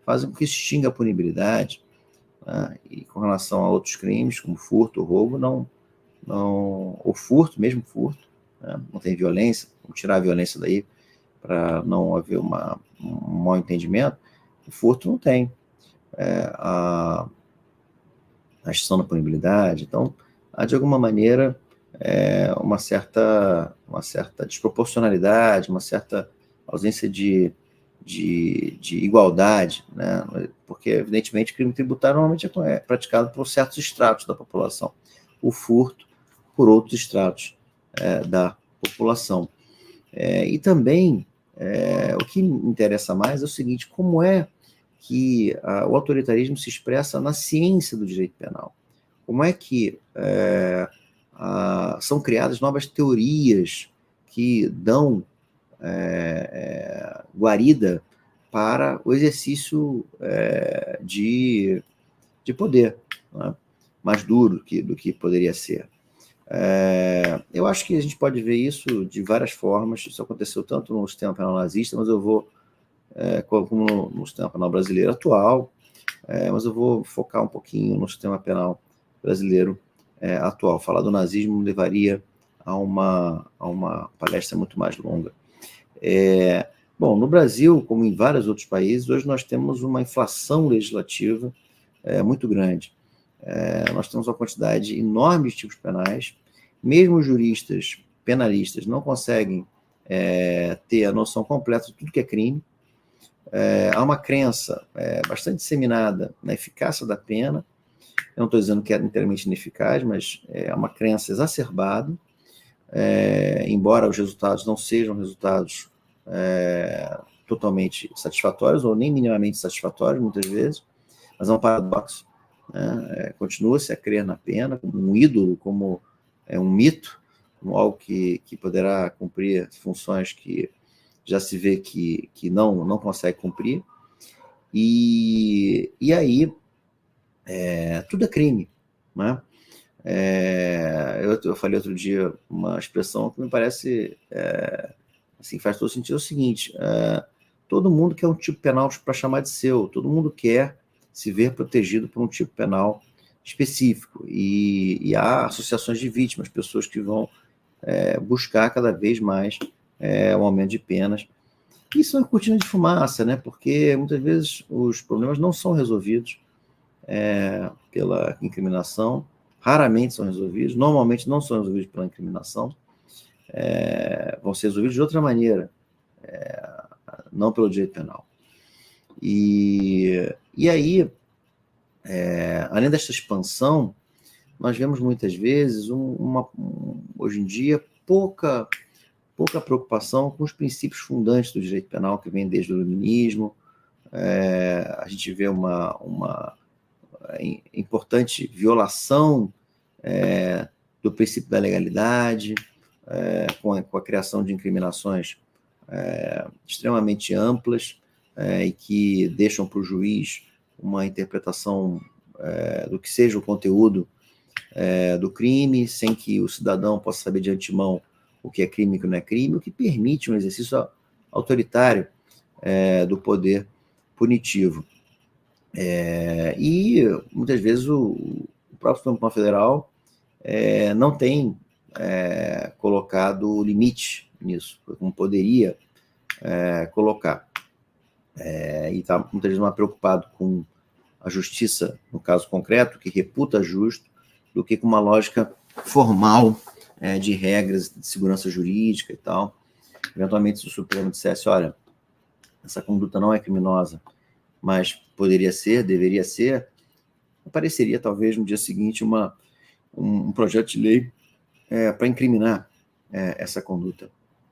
fazem com que extinga a punibilidade, né? E com relação a outros crimes, como furto ou roubo, ou furto, mesmo furto, né? Não tem violência, vamos tirar a violência daí para não haver um mau entendimento. O furto não tem a extinção da punibilidade. Então, há, de alguma maneira, uma certa desproporcionalidade, uma certa ausência de igualdade, né? Porque, evidentemente, o crime tributário normalmente é praticado por certos estratos da população, o furto por outros estratos da população. E também, o que me interessa mais é o seguinte: como é que o autoritarismo se expressa na ciência do direito penal? Como é que são criadas novas teorias que dão guarida para o exercício de poder, né? Mais duro do que poderia ser. Eu acho que a gente pode ver isso de várias formas. Isso aconteceu tanto no sistema penal nazista, mas eu vou, como no sistema penal brasileiro atual, mas eu vou focar um pouquinho no sistema penal brasileiro atual. Falar do nazismo levaria a uma palestra muito mais longa. Bom, no Brasil, como em vários outros países, hoje nós temos uma inflação legislativa muito grande. Nós temos uma quantidade enorme de tipos penais, mesmo os juristas penalistas não conseguem ter a noção completa de tudo que é crime. Há uma crença bastante disseminada na eficácia da pena. Eu não estou dizendo que é inteiramente ineficaz, mas é uma crença exacerbada, embora os resultados não sejam resultados totalmente satisfatórios ou nem minimamente satisfatórios, muitas vezes, mas é um paradoxo. Continua-se a crer na pena como um ídolo, como um mito, como algo que poderá cumprir funções que já se vê que não consegue cumprir. E aí, tudo é crime, né? Eu falei outro dia uma expressão que me parece assim, faz todo sentido. É o seguinte: todo mundo quer um tipo penal para chamar de seu, todo mundo quer se ver protegido por um tipo penal específico, e há associações de vítimas, pessoas que vão buscar cada vez mais o aumento de penas. Isso é uma cortina de fumaça, né? Porque muitas vezes os problemas não são resolvidos pela incriminação, raramente são resolvidos, normalmente não são resolvidos pela incriminação, vão ser resolvidos de outra maneira, não pelo direito penal. E aí, além desta expansão, nós vemos muitas vezes, hoje em dia, pouca preocupação com os princípios fundantes do direito penal, que vem desde o iluminismo. A gente vê uma importante violação do princípio da legalidade, com a criação de incriminações extremamente amplas, e que deixam para o juiz uma interpretação do que seja o conteúdo do crime, sem que o cidadão possa saber de antemão o que é crime e o que não é crime, o que permite um exercício autoritário do poder punitivo. E muitas vezes o próprio Supremo Tribunal Federal não tem colocado limite nisso, como poderia colocar. E está muitas vezes mais preocupado com a justiça, no caso concreto, que reputa justo, do que com uma lógica formal de regras de segurança jurídica e tal. Eventualmente, se o Supremo dissesse, olha, essa conduta não é criminosa, mas poderia ser, deveria ser, apareceria talvez no dia seguinte um projeto de lei para incriminar essa conduta.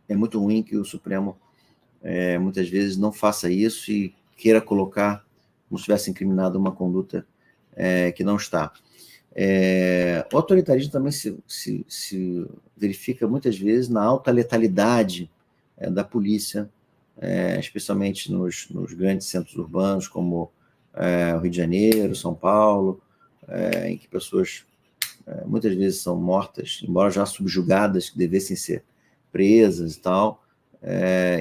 É muito ruim que o Supremo muitas vezes não faça isso e queira colocar como se tivesse incriminado uma conduta que não está. O autoritarismo também se verifica muitas vezes na alta letalidade da polícia, especialmente nos grandes centros urbanos, como o Rio de Janeiro, São Paulo, em que pessoas muitas vezes são mortas, embora já subjugadas, que devessem ser presas e tal,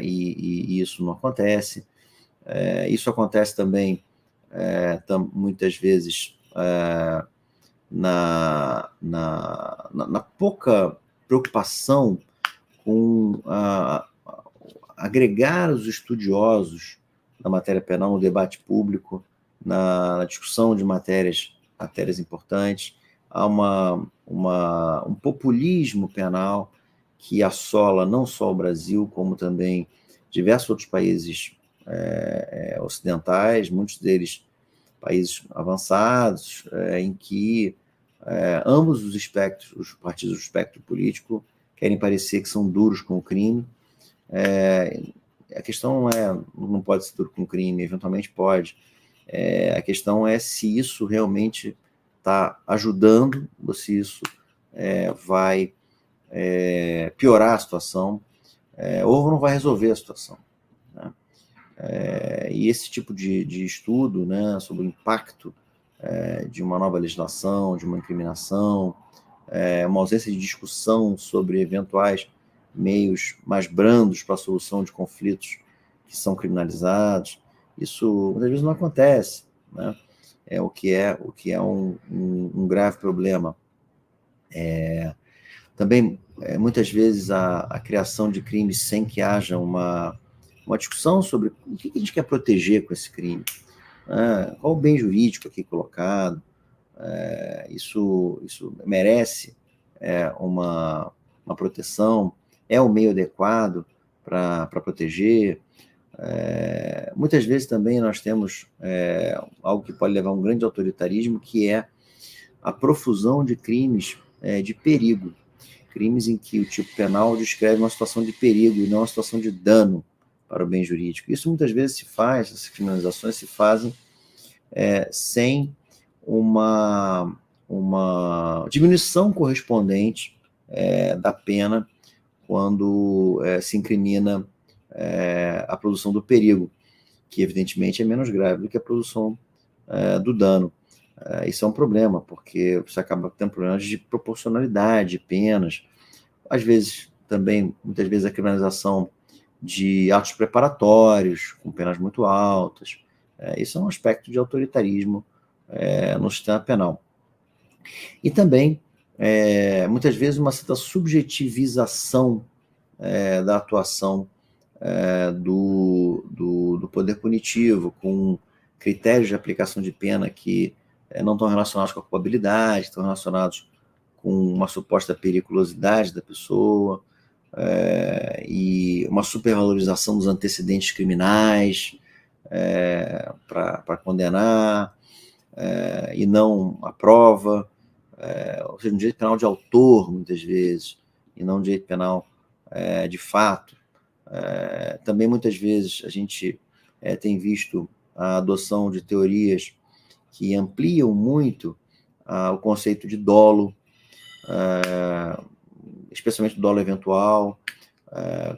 e isso não acontece. Isso acontece também, muitas vezes, na pouca preocupação com agregar os estudiosos na matéria penal no debate público, na discussão de matérias importantes. Há um populismo penal que assola não só o Brasil, como também diversos outros países ocidentais, muitos deles países avançados, em que ambos os espectros, os partidos do espectro político, querem parecer que são duros com o crime. A questão não pode ser duro com o crime, eventualmente pode. A questão é se isso realmente está ajudando, ou se isso vai piorar a situação, ou não vai resolver a situação, né? E esse tipo de estudo, né, sobre o impacto de uma nova legislação, de uma incriminação, uma ausência de discussão sobre eventuais meios mais brandos para a solução de conflitos que são criminalizados, isso muitas vezes não acontece, né? O que é um grave problema. Também, muitas vezes, a criação de crimes sem que haja uma discussão sobre o que a gente quer proteger com esse crime, né? Qual o bem jurídico aqui colocado, isso merece uma proteção, é o meio adequado para proteger. Muitas vezes também nós temos algo que pode levar a um grande autoritarismo, que é a profusão de crimes de perigo, crimes em que o tipo penal descreve uma situação de perigo e não uma situação de dano para o bem jurídico. Isso muitas vezes se faz, essas criminalizações se fazem sem uma diminuição correspondente da pena quando se incrimina a produção do perigo, que evidentemente é menos grave do que a produção do dano. Isso é um problema, porque você acaba tendo problemas de proporcionalidade, de penas, às vezes também, muitas vezes, a criminalização de atos preparatórios, com penas muito altas. Isso é um aspecto de autoritarismo no sistema penal. E também, muitas vezes, uma certa subjetivização da atuação do poder punitivo, com critérios de aplicação de pena que não estão relacionados com a culpabilidade, estão relacionados com uma suposta periculosidade da pessoa, e uma supervalorização dos antecedentes criminais para condenar, e não a prova, ou seja, um direito penal de autor, muitas vezes, e não um direito penal de fato. Também, muitas vezes, a gente tem visto a adoção de teorias que ampliam muito o conceito de dolo, especialmente dolo eventual,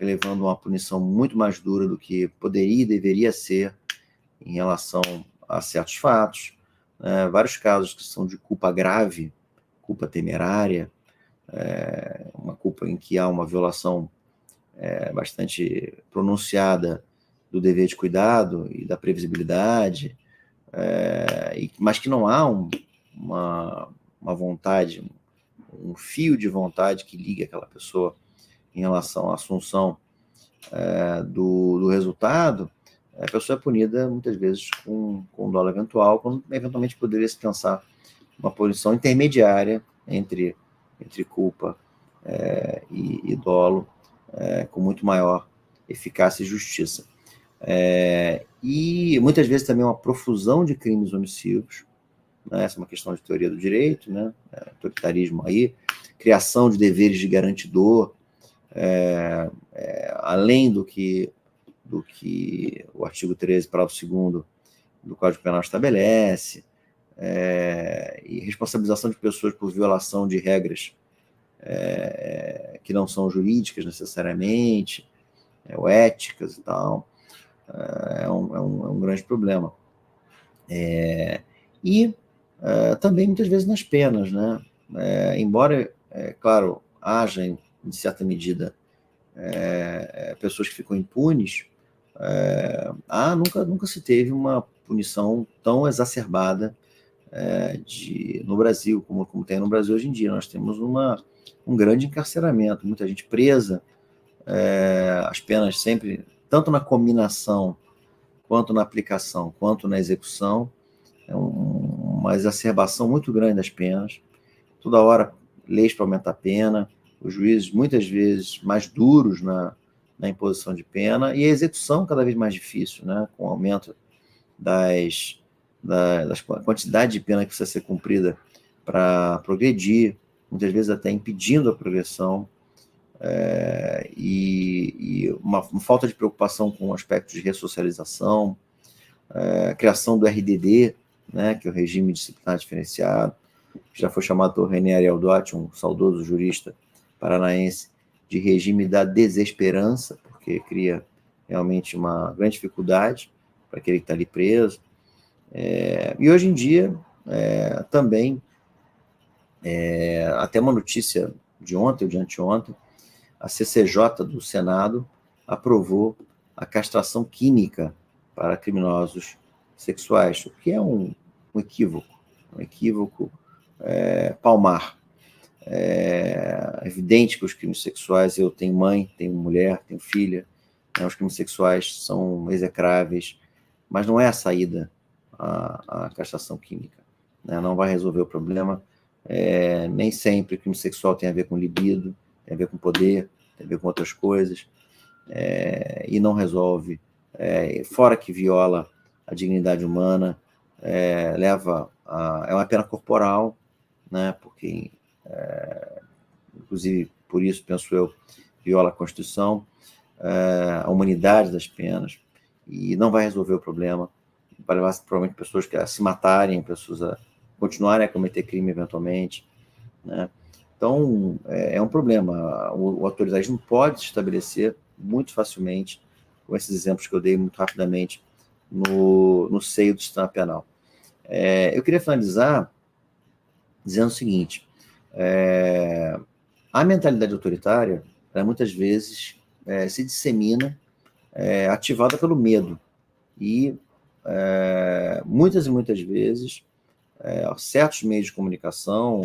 levando a uma punição muito mais dura do que poderia e deveria ser em relação a certos fatos. Vários casos que são de culpa grave, culpa temerária, uma culpa em que há uma violação bastante pronunciada do dever de cuidado e da previsibilidade, mas que não há uma vontade, um fio de vontade que ligue aquela pessoa em relação à assunção do resultado. A pessoa é punida, muitas vezes, com dolo eventual, quando eventualmente poderia se pensar uma punição intermediária entre culpa e dolo, com muito maior eficácia e justiça. E muitas vezes também uma profusão de crimes omissivos, né? Essa é uma questão de teoria do direito, né? Autoritarismo aí, criação de deveres de garantidor, além do que o artigo 13, parágrafo 2º do Código Penal estabelece, e responsabilização de pessoas por violação de regras que não são jurídicas necessariamente, ou éticas e tal, é um grande problema. E também, muitas vezes, nas penas, né? Embora, claro, haja, em certa medida, pessoas que ficam impunes, nunca se teve uma punição tão exacerbada no Brasil, como tem no Brasil hoje em dia. Nós temos um grande encarceramento, muita gente presa, as penas sempre, tanto na cominação, quanto na aplicação, quanto na execução, uma exacerbação muito grande das penas. Toda hora, leis para aumentar a pena, os juízes, muitas vezes, mais duros na imposição de pena, e a execução cada vez mais difícil, né? Com o aumento das quantidade de pena que precisa ser cumprida para progredir, muitas vezes até impedindo a progressão, e uma falta de preocupação com aspectos de ressocialização, criação do RDD, né, que é o regime disciplinar diferenciado, já foi chamado por René Ariel Dotti, um saudoso jurista paranaense, de regime da desesperança, porque cria realmente uma grande dificuldade para aquele que está ali preso. E hoje em dia, também, até uma notícia de ontem ou de anteontem, a CCJ do Senado aprovou a castração química para criminosos sexuais, o que é um equívoco palmar. É evidente que os crimes sexuais, eu tenho mãe, tenho mulher, tenho filha, né, os crimes sexuais são execráveis, mas não é a saída a castração química, né? Não vai resolver o problema. Nem sempre crime sexual tem a ver com libido, tem a ver com poder, tem a ver com outras coisas, e não resolve, fora que viola a dignidade humana, leva é uma pena corporal, né? Porque inclusive por isso, penso eu, viola a Constituição, a humanidade das penas, e não vai resolver o problema. Vai levar provavelmente pessoas a se matarem, pessoas a continuarem a cometer crime eventualmente, né? Então, é um problema. O autoritarismo pode se estabelecer muito facilmente, com esses exemplos que eu dei muito rapidamente, no seio do sistema penal. Eu queria finalizar dizendo o seguinte: a mentalidade autoritária, ela muitas vezes se dissemina, ativada pelo medo, e muitas e muitas vezes certos meios de comunicação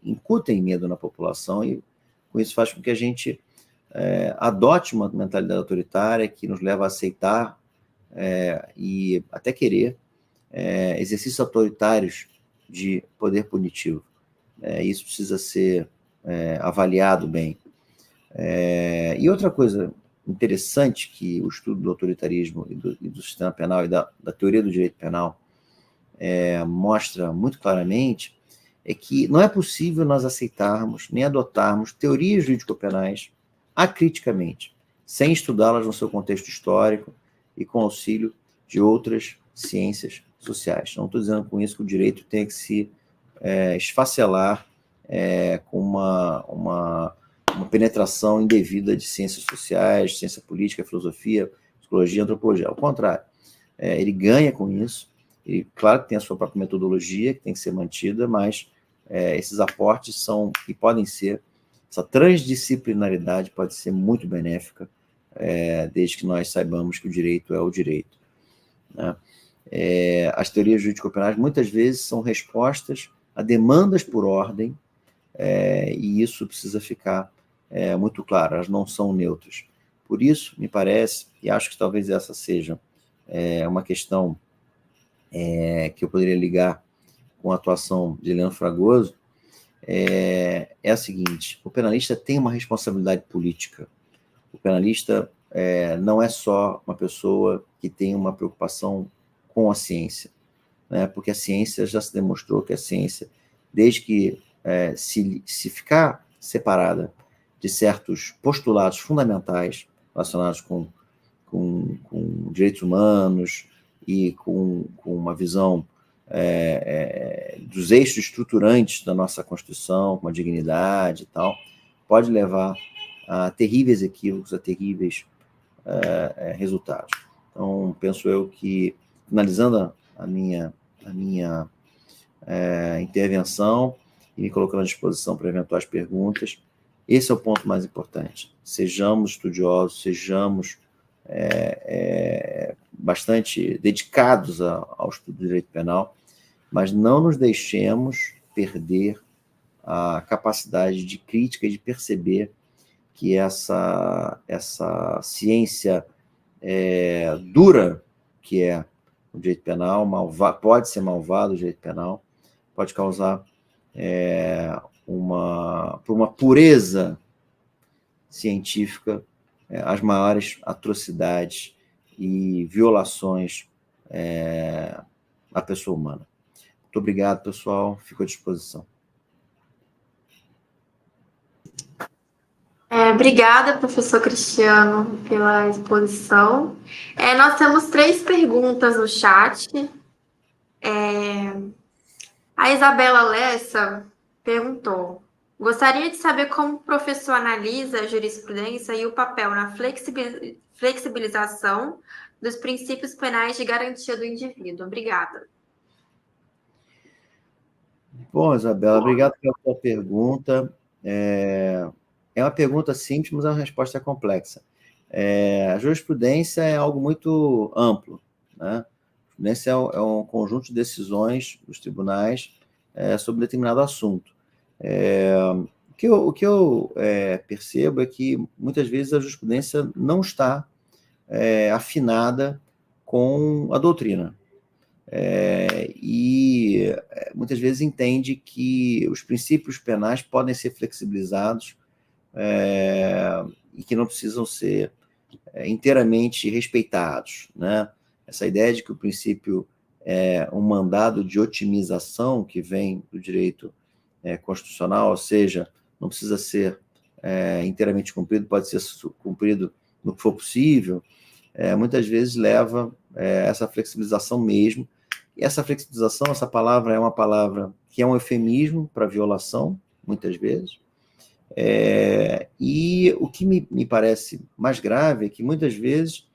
incutem medo na população, e com isso faz com que a gente adote uma mentalidade autoritária que nos leva a aceitar e até querer exercícios autoritários de poder punitivo. Isso precisa ser avaliado bem. E outra coisa interessante que o estudo do autoritarismo e do sistema penal e da teoria do direito penal mostra muito claramente é que não é possível nós aceitarmos nem adotarmos teorias jurídico-penais acriticamente, sem estudá-las no seu contexto histórico e com auxílio de outras ciências sociais. Não estou dizendo com isso que o direito tem que se esfacelar com uma penetração indevida de ciências sociais, ciência política, filosofia, psicologia, antropologia. Ao contrário, ele ganha com isso. E claro que tem a sua própria metodologia, que tem que ser mantida, mas esses aportes são e podem ser, essa transdisciplinaridade pode ser muito benéfica, desde que nós saibamos que o direito é o direito, né? As teorias jurídico-penais muitas vezes são respostas a demandas por ordem, e isso precisa ficar muito claro, elas não são neutras. Por isso, me parece, e acho que talvez essa seja uma questão que eu poderia ligar com a atuação de Leandro Fragoso, é a seguinte: o penalista tem uma responsabilidade política. O penalista não é só uma pessoa que tem uma preocupação com a ciência, né? Porque a ciência já se demonstrou que a ciência, desde que se ficar separada de certos postulados fundamentais relacionados com direitos humanos e com uma visão dos eixos estruturantes da nossa Constituição, com a dignidade e tal, pode levar a terríveis equívocos, a terríveis resultados. Então, penso eu que, finalizando a minha intervenção e me colocando à disposição para eventuais perguntas, esse é o ponto mais importante. Sejamos estudiosos, sejamos bastante dedicados ao estudo do direito penal, mas não nos deixemos perder a capacidade de crítica e de perceber que essa ciência dura, que é o direito penal, pode ser malvado o direito penal, pode causar por uma pureza científica as maiores atrocidades e violações à pessoa humana. Muito obrigado, pessoal. Fico à disposição. Obrigada, professor Cristiano, pela exposição. Nós temos 3 perguntas no chat. A Isabela Lessa perguntou: gostaria de saber como o professor analisa a jurisprudência e o papel na flexibilização dos princípios penais de garantia do indivíduo. Obrigada. Bom, Isabela, obrigado pela sua pergunta. É uma pergunta simples, mas a resposta é complexa. A jurisprudência é algo muito amplo, né? A jurisprudência é um conjunto de decisões dos tribunais sobre determinado assunto. O que eu percebo é que, muitas vezes, a jurisprudência não está afinada com a doutrina. E muitas vezes entende que os princípios penais podem ser flexibilizados e que não precisam ser inteiramente respeitados, né? Essa ideia de que o princípio é um mandado de otimização que vem do direito constitucional, ou seja, não precisa ser inteiramente cumprido, pode ser cumprido no que for possível, muitas vezes leva essa flexibilização mesmo. E essa flexibilização, essa palavra é uma palavra que é um eufemismo para violação, muitas vezes. E o que me parece mais grave é que, muitas vezes,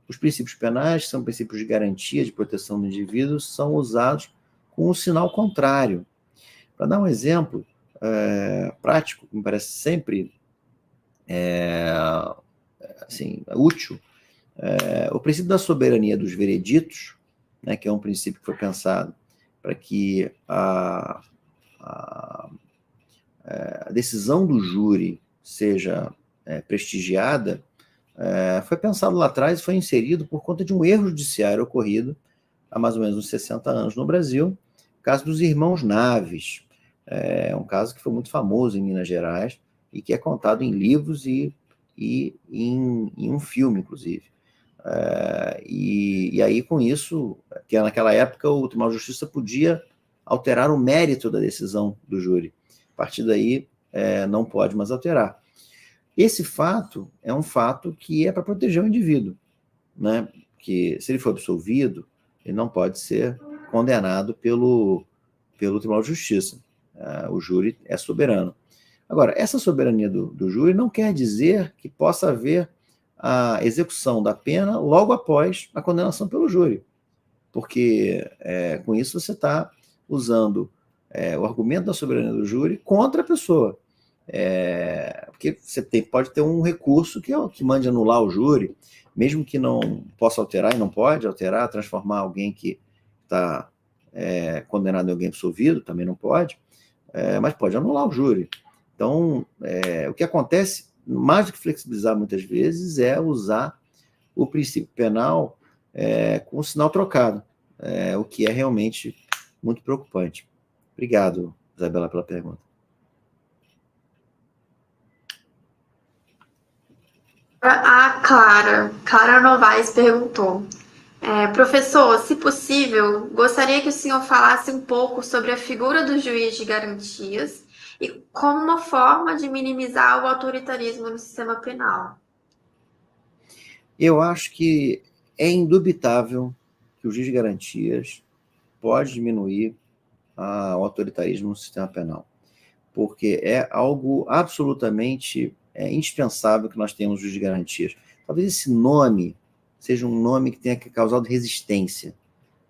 os princípios penais, que são princípios de garantia, de proteção do indivíduo, são usados com um sinal contrário. Para dar um exemplo prático, que me parece sempre útil, o princípio da soberania dos vereditos, né, que é um princípio que foi pensado para que a decisão do júri seja prestigiada, foi pensado lá atrás e foi inserido por conta de um erro judiciário ocorrido há mais ou menos uns 60 anos no Brasil, o caso dos irmãos Naves. Um caso que foi muito famoso em Minas Gerais e que é contado em livros e em um filme, inclusive. E aí, com isso, que naquela época o Tribunal de Justiça podia alterar o mérito da decisão do júri. A partir daí, não pode mais alterar. Esse fato é um fato que é para proteger o indivíduo, né? Que, se ele for absolvido, ele não pode ser condenado pelo Tribunal de Justiça. O júri é soberano. Agora, essa soberania do júri não quer dizer que possa haver a execução da pena logo após a condenação pelo júri, porque com isso você está usando o argumento da soberania do júri contra a pessoa. Porque você pode ter um recurso que mande anular o júri, mesmo que não possa alterar, e não pode alterar, transformar alguém que está condenado em alguém absolvido, também não pode, mas pode anular o júri. Então, o que acontece, mais do que flexibilizar muitas vezes, é usar o princípio penal com o sinal trocado, o que é realmente muito preocupante. Obrigado, Isabela, pela pergunta. A Clara Novaes perguntou: professor, se possível, gostaria que o senhor falasse um pouco sobre a figura do juiz de garantias e como uma forma de minimizar o autoritarismo no sistema penal. Eu acho que é indubitável que o juiz de garantias pode diminuir o autoritarismo no sistema penal, porque é algo absolutamente indispensável que nós tenhamos juiz de garantias. Talvez esse nome seja um nome que tenha causado resistência,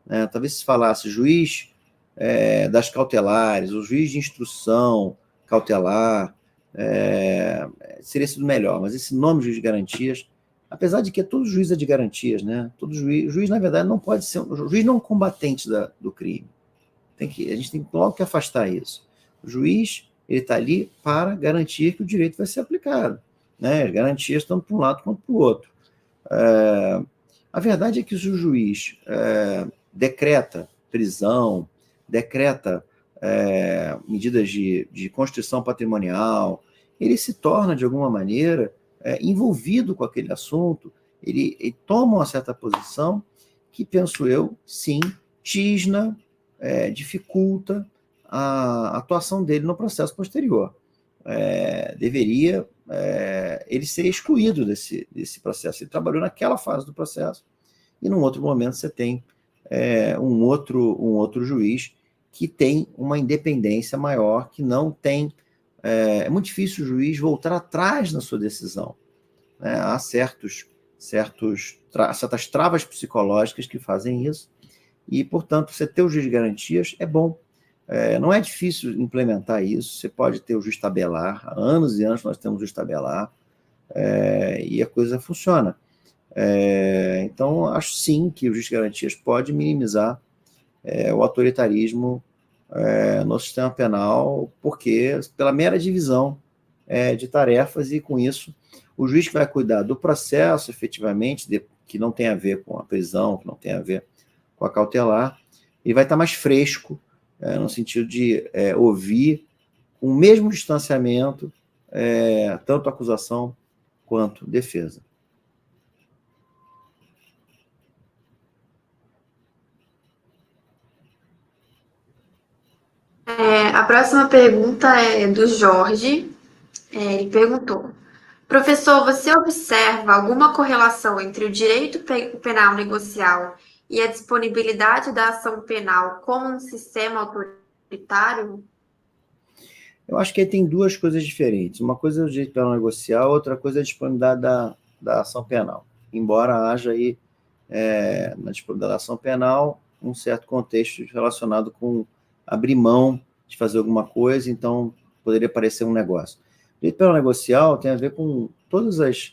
né? Talvez se falasse juiz das cautelares, o juiz de instrução cautelar, seria sido melhor, mas esse nome juiz de garantias, apesar de que todo juiz é de garantias, né? Todo juiz, na verdade, não pode ser, o juiz não é um combatente do crime. A gente tem logo que afastar isso. O juiz, ele está ali para garantir que o direito vai ser aplicado, né? As garantias tanto para um lado quanto para o outro. A verdade é que se o juiz decreta prisão, decreta medidas de constrição patrimonial, ele se torna, de alguma maneira, envolvido com aquele assunto, ele toma uma certa posição que, penso eu, sim, tisna, dificulta a atuação dele no processo posterior. Deveria ele ser excluído desse processo. Ele trabalhou naquela fase do processo e, num outro momento, você tem um outro juiz que tem uma independência maior, que não tem... É muito difícil o juiz voltar atrás na sua decisão, né? Há certas travas psicológicas que fazem isso, e, portanto, você ter o juiz de garantias é bom. Não é difícil implementar isso, você pode ter o juiz tabelar, há anos e anos nós temos o juiz tabelar, e a coisa funciona. Então, acho sim que o juiz de garantias pode minimizar o autoritarismo no sistema penal, porque pela mera divisão de tarefas, e com isso o juiz que vai cuidar do processo, efetivamente, que não tem a ver com a prisão, que não tem a ver com a cautelar, ele vai estar mais fresco, no sentido de ouvir com o mesmo distanciamento tanto a acusação quanto a defesa. A próxima pergunta é do Jorge. Ele perguntou: professor, você observa alguma correlação entre o direito penal negocial e a disponibilidade da ação penal como um sistema autoritário? Eu acho que aí tem duas coisas diferentes. Uma coisa é o direito penal negocial, outra coisa é a disponibilidade da ação penal. Embora haja aí, na disponibilidade da ação penal, um certo contexto relacionado com abrir mão de fazer alguma coisa, então poderia parecer um negócio. O direito penal negocial tem a ver com todas as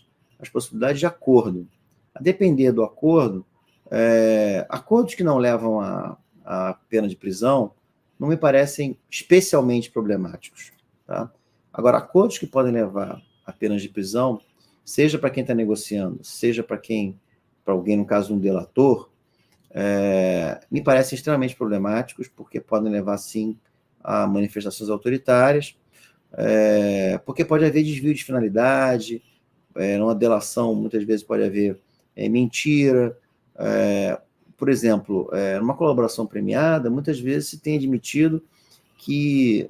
possibilidades de acordo. A depender do acordo, acordos que não levam a pena de prisão não me parecem especialmente problemáticos. Tá? Agora, acordos que podem levar a penas de prisão, seja para quem está negociando, seja para alguém, no caso, um delator, me parecem extremamente problemáticos, porque podem levar, sim, a manifestações autoritárias, porque pode haver desvio de finalidade, numa delação, muitas vezes pode haver mentira. Por exemplo, numa colaboração premiada, muitas vezes se tem admitido que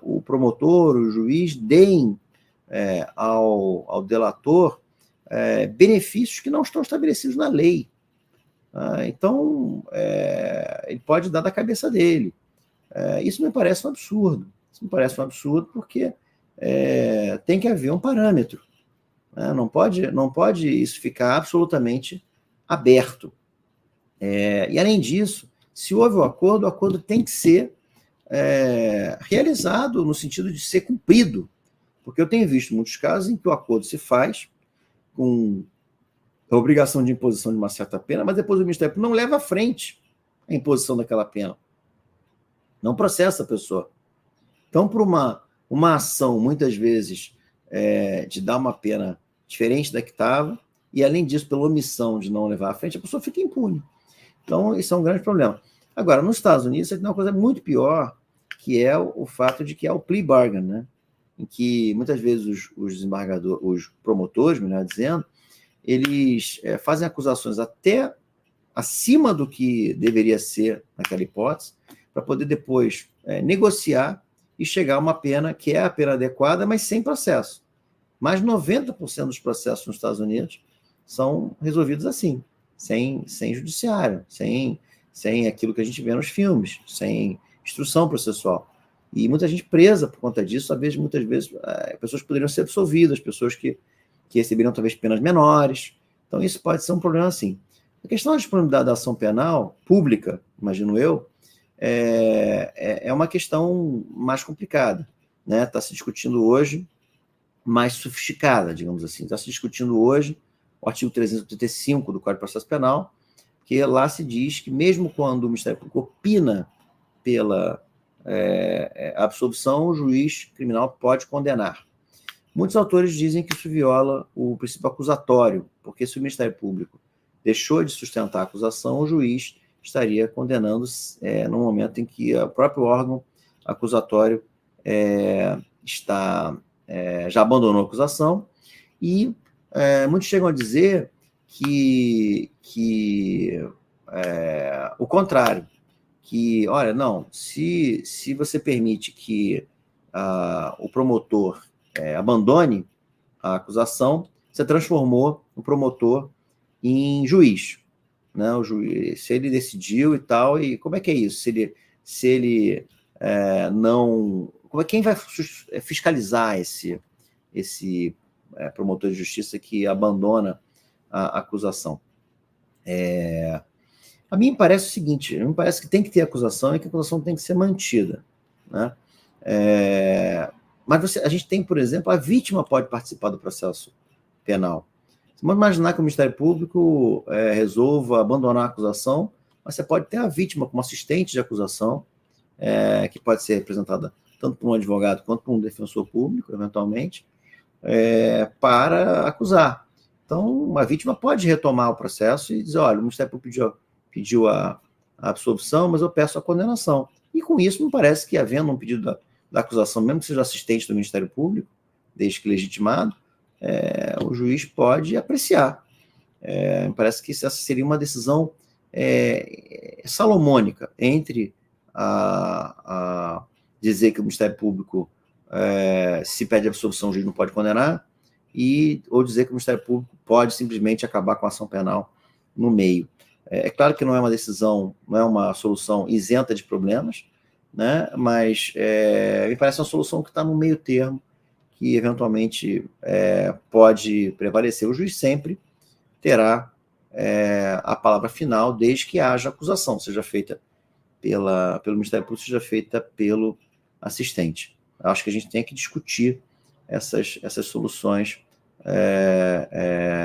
o promotor, o juiz, deem ao delator benefícios que não estão estabelecidos na lei. Então, ele pode dar da cabeça dele. Isso me parece um absurdo. Isso me parece um absurdo porque tem que haver um parâmetro. Não pode isso ficar absolutamente aberto. E, além disso, se houve o acordo tem que ser realizado no sentido de ser cumprido. Porque eu tenho visto muitos casos em que o acordo se faz com a obrigação de imposição de uma certa pena, mas depois o Ministério Público não leva à frente a imposição daquela pena. Não processa a pessoa. Então, por uma ação, muitas vezes, de dar uma pena diferente da que estava, e, além disso, pela omissão de não levar à frente, a pessoa fica impune. Então, isso é um grande problema. Agora, nos Estados Unidos, tem uma coisa muito pior, que é o fato de que é o plea bargain, né? Em que, muitas vezes, os desembargadores, os promotores, melhor dizendo, eles fazem acusações até acima do que deveria ser naquela hipótese, para poder depois negociar e chegar a uma pena que é a pena adequada, mas sem processo. Mas 90% dos processos nos Estados Unidos são resolvidos assim, sem judiciário, sem aquilo que a gente vê nos filmes, sem instrução processual. E muita gente presa por conta disso, muitas vezes pessoas que poderiam ser absolvidas, pessoas que receberiam talvez penas menores. Então isso pode ser um problema assim. A questão da disponibilidade da ação penal pública, imagino eu, é uma questão mais complicada, né? Está se discutindo hoje, mais sofisticada, digamos assim. Está se discutindo hoje o artigo 385 do Código de Processo Penal, que lá se diz que mesmo quando o Ministério Público opina pela absolvição, o juiz criminal pode condenar. Muitos autores dizem que isso viola o princípio acusatório, porque se o Ministério Público deixou de sustentar a acusação, o juiz estaria condenando no momento em que o próprio órgão acusatório já abandonou a acusação, e muitos chegam a dizer que o contrário, que, olha, não, se você permite que o promotor abandone a acusação, você transformou o promotor em juiz. Né? O juiz, se ele decidiu e tal, e como é que é isso? se ele não... Quem vai fiscalizar esse promotor de justiça que abandona a acusação? A mim me parece o seguinte, me parece que tem que ter acusação e que a acusação tem que ser mantida, né? Mas a gente tem, por exemplo, a vítima pode participar do processo penal. Você pode imaginar que o Ministério Público resolva abandonar a acusação, mas você pode ter a vítima como assistente de acusação, que pode ser representada tanto por um advogado quanto por um defensor público, eventualmente, para acusar. Então, a vítima pode retomar o processo e dizer, olha, o Ministério Público pediu a absolvição, mas eu peço a condenação. E com isso, me parece que, havendo um pedido da acusação, mesmo que seja assistente do Ministério Público, desde que legitimado, o juiz pode apreciar. Me parece que essa seria uma decisão salomônica entre dizer que o Ministério Público, se pede absolvição, o juiz não pode condenar, ou dizer que o Ministério Público pode simplesmente acabar com a ação penal no meio. É claro que não é uma decisão, não é uma solução isenta de problemas, né? Mas me parece uma solução que está no meio termo, que eventualmente pode prevalecer. O juiz sempre terá a palavra final, desde que haja acusação, seja feita pelo Ministério Público, seja feita pelo assistente. Acho que a gente tem que discutir essas soluções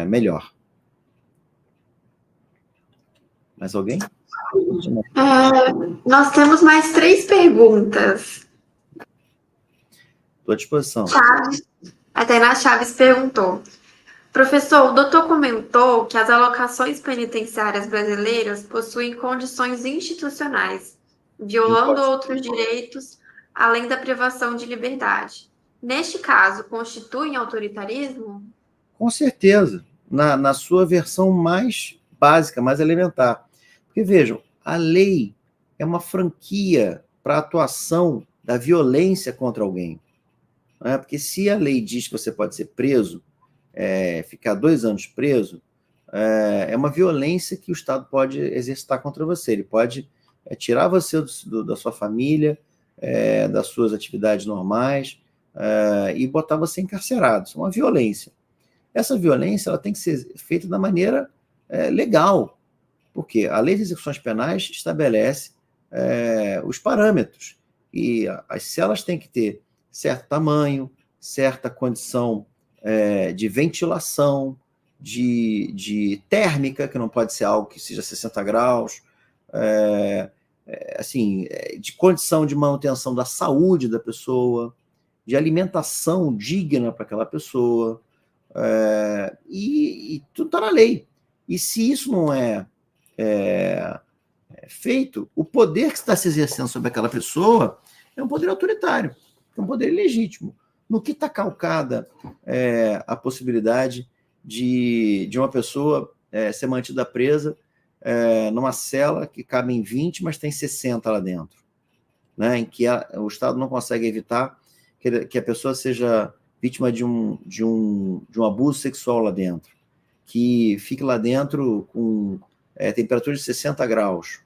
melhor. Mais alguém? Nós temos mais 3 perguntas. Estou à disposição. A Tainá Chaves perguntou: professor, o doutor comentou que as alocações penitenciárias brasileiras possuem condições institucionais, violando outros direitos, além da privação de liberdade. Neste caso, constituem autoritarismo? Com certeza, na sua versão mais básica, mais elementar. Porque, vejam, a lei é uma franquia para a atuação da violência contra alguém. Não é? Porque se a lei diz que você pode ser preso, ficar 2 anos preso, é uma violência que o Estado pode exercitar contra você. Ele pode tirar você da sua família, das suas atividades normais, e botar você encarcerado. Isso é uma violência. Essa violência ela tem que ser feita da maneira legal, porque a Lei de Execuções Penais estabelece os parâmetros, e as celas têm que ter certo tamanho, certa condição de ventilação, de térmica, que não pode ser algo que seja 60 graus, de condição de manutenção da saúde da pessoa, de alimentação digna para aquela pessoa, e tudo está na lei. E se isso não é feito, o poder que está se exercendo sobre aquela pessoa é um poder autoritário, é um poder ilegítimo. No que está calcada a possibilidade de uma pessoa ser mantida presa numa cela que cabem 20, mas tem 60 lá dentro, né? Em que o Estado não consegue evitar que a pessoa seja vítima de um abuso sexual lá dentro, que fique lá dentro com temperatura de 60 graus,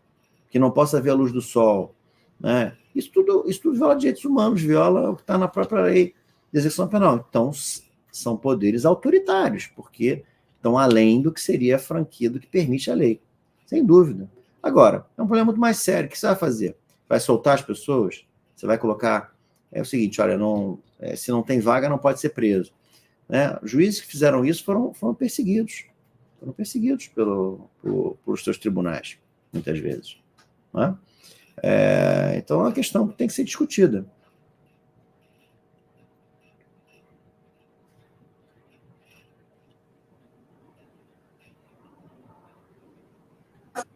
que não possa ver a luz do sol, né? Isso tudo viola direitos humanos, viola o que está na própria lei de execução penal. Então, são poderes autoritários, porque estão além do que seria a franquia do que permite a lei, sem dúvida. Agora, é um problema muito mais sério. O que você vai fazer? Vai soltar as pessoas? Você vai colocar... É o seguinte, olha, se não tem vaga, não pode ser preso, né? Juízes que fizeram isso foram perseguidos. Foram perseguidos pelos seus tribunais, muitas vezes. Né? Então, é uma questão que tem que ser discutida.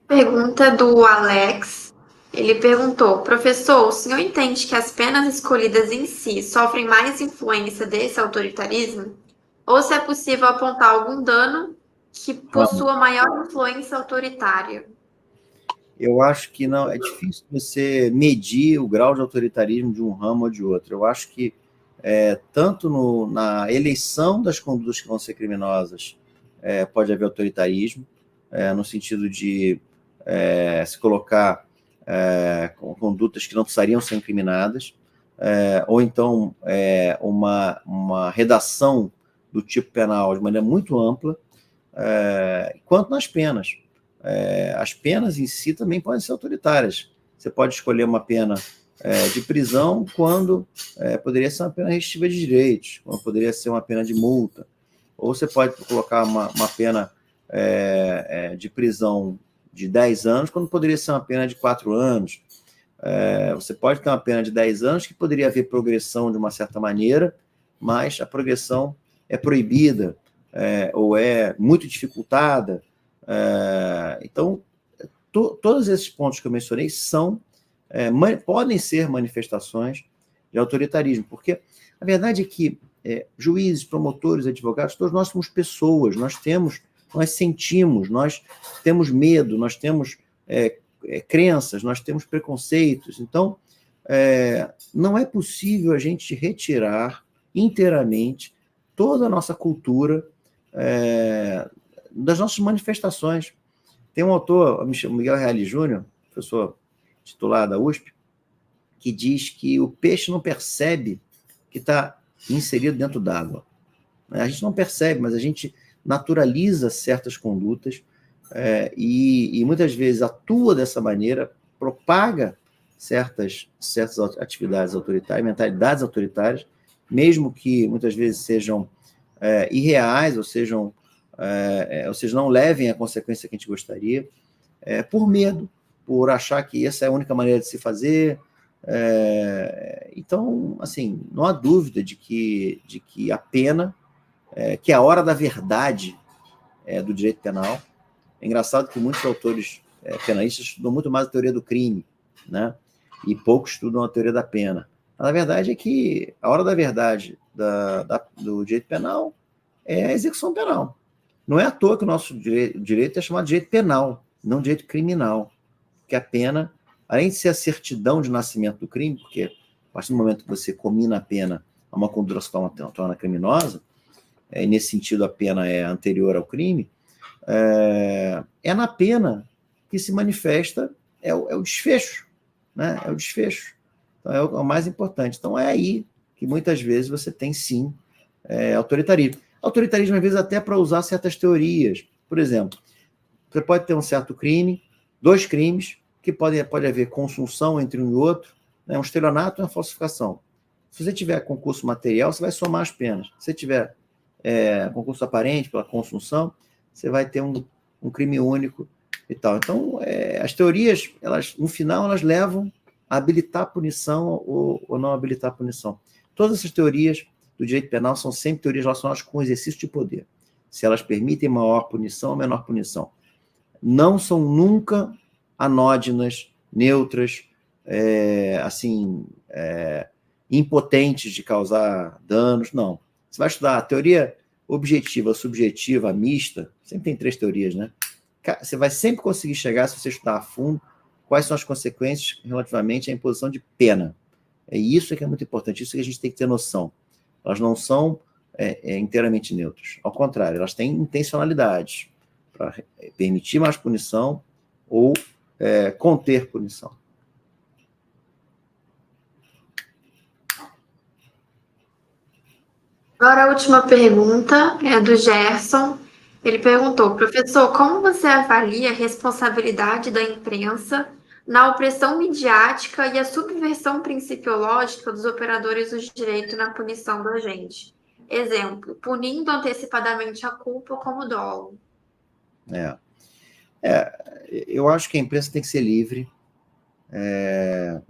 Pergunta do Alex. Ele perguntou: professor, o senhor entende que as penas escolhidas em si sofrem mais influência desse autoritarismo? Ou se é possível apontar algum dano que possua maior influência autoritária? Eu acho que não, é difícil você medir o grau de autoritarismo de um ramo ou de outro. Eu acho que tanto na eleição das condutas que vão ser criminosas pode haver autoritarismo, no sentido de se colocar com condutas que não precisariam ser incriminadas, ou então uma redação do tipo penal de maneira muito ampla, quanto nas penas. As penas em si também podem ser autoritárias. Você pode escolher uma pena de prisão quando poderia ser uma pena restritiva de direitos, quando poderia ser uma pena de multa, ou você pode colocar uma pena de prisão de 10 anos, quando poderia ser uma pena de 4 anos. Você pode ter uma pena de 10 anos que poderia haver progressão de uma certa maneira, mas a progressão é proibida, ou é muito dificultada. Então, todos esses pontos que eu mencionei podem ser manifestações de autoritarismo, porque a verdade é que juízes, promotores, advogados, todos nós somos pessoas, nós sentimos, nós temos medo, nós temos crenças, nós temos preconceitos. Então, não é possível a gente retirar inteiramente toda a nossa cultura das nossas manifestações. Tem um autor, Miguel Reale Júnior, professor titular da USP, que diz que o peixe não percebe que está inserido dentro d'água. A gente não percebe, mas a gente naturaliza certas condutas e muitas vezes atua dessa maneira, propaga certas atividades autoritárias, mentalidades autoritárias, mesmo que muitas vezes sejam irreais, ou seja, não levem a consequência que a gente gostaria, por medo, por achar que essa é a única maneira de se fazer. Então, assim, não há dúvida de que a pena, que é a hora da verdade do direito penal. É engraçado que muitos autores penalistas estudam muito mais a teoria do crime, né? E poucos estudam a teoria da pena. A verdade é que a hora da verdade do direito penal é a execução penal. Não é à toa que o nosso direito é chamado de direito penal, não direito criminal. Porque a pena, além de ser a certidão de nascimento do crime, porque a partir do momento que você comina a pena a uma conduta se torna criminosa, e nesse sentido a pena é anterior ao crime, é na pena que se manifesta o desfecho, né? É o desfecho. Então, é o mais importante. Então, é aí que muitas vezes você tem, sim, autoritarismo. Autoritarismo, às vezes, até para usar certas teorias. Por exemplo, você pode ter um certo crime, 2 crimes, que pode haver consunção entre um e outro, né? Um estelionato e uma falsificação. Se você tiver concurso material, você vai somar as penas. Se você tiver concurso aparente pela consunção, você vai ter um crime único e tal. Então, as teorias, no final, elas levam a habilitar a punição ou não habilitar a punição. Todas essas teorias do direito penal são sempre teorias relacionadas com o exercício de poder. Se elas permitem maior punição ou menor punição. Não são nunca anódinas, neutras, impotentes de causar danos, não. Você vai estudar a teoria objetiva, subjetiva, mista, sempre tem 3 teorias, né? Você vai sempre conseguir chegar, se você estudar a fundo, quais são as consequências relativamente à imposição de pena. É isso que é muito importante, isso que a gente tem que ter noção. Elas não são inteiramente neutras. Ao contrário, elas têm intencionalidades para permitir mais punição ou conter punição. Agora a última pergunta é do Gerson. Ele perguntou, professor, como você avalia a responsabilidade da imprensa na opressão midiática e a subversão principiológica dos operadores do direito na punição do agente? Exemplo, punindo antecipadamente a culpa como dolo. Eu acho que a imprensa tem que ser livre.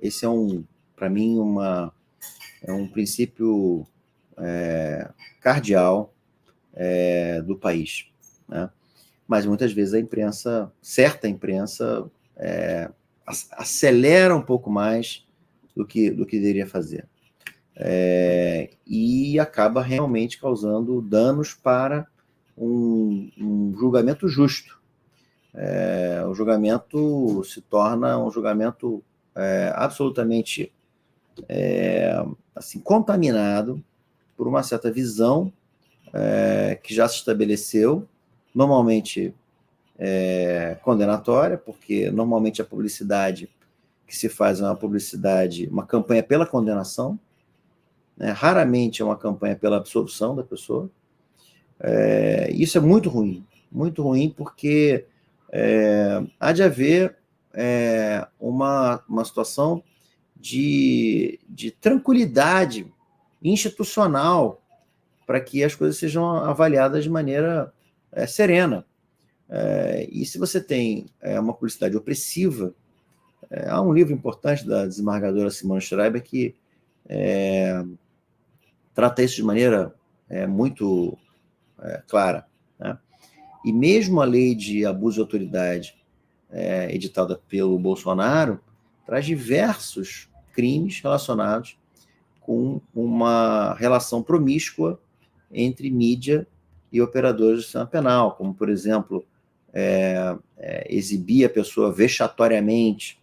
Esse para mim, um princípio cardeal do país, né? Mas muitas vezes certa imprensa acelera um pouco mais do que deveria fazer. E acaba realmente causando danos para um julgamento justo. O julgamento se torna um julgamento absolutamente contaminado por uma certa visão que já se estabeleceu, normalmente condenatória, porque normalmente a publicidade que se faz uma publicidade, uma campanha pela condenação, né? Raramente é uma campanha pela absolução da pessoa. Isso é muito ruim porque há de haver uma situação de tranquilidade institucional para que as coisas sejam avaliadas de maneira serena. E se você tem uma publicidade opressiva, há um livro importante da desembargadora Simone Schreiber que trata isso de maneira muito clara, né? E mesmo a lei de abuso de autoridade editada pelo Bolsonaro traz diversos crimes relacionados com uma relação promíscua entre mídia e operadores do sistema penal, como, por exemplo, exibir a pessoa vexatoriamente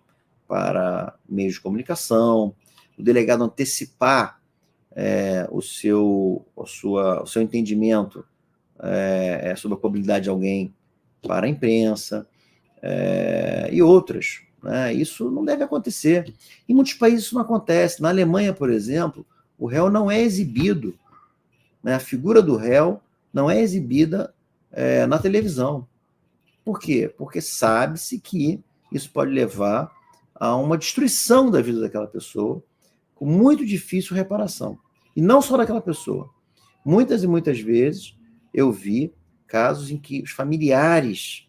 para meios de comunicação, o delegado antecipar o seu entendimento sobre a probabilidade de alguém para a imprensa, e outras. Né? Isso não deve acontecer. Em muitos países isso não acontece. Na Alemanha, por exemplo, o réu não é exibido, né? A figura do réu não é exibida na televisão. Por quê? Porque sabe-se que isso pode levar a uma destruição da vida daquela pessoa, com muito difícil reparação. E não só daquela pessoa. Muitas e muitas vezes eu vi casos em que os familiares,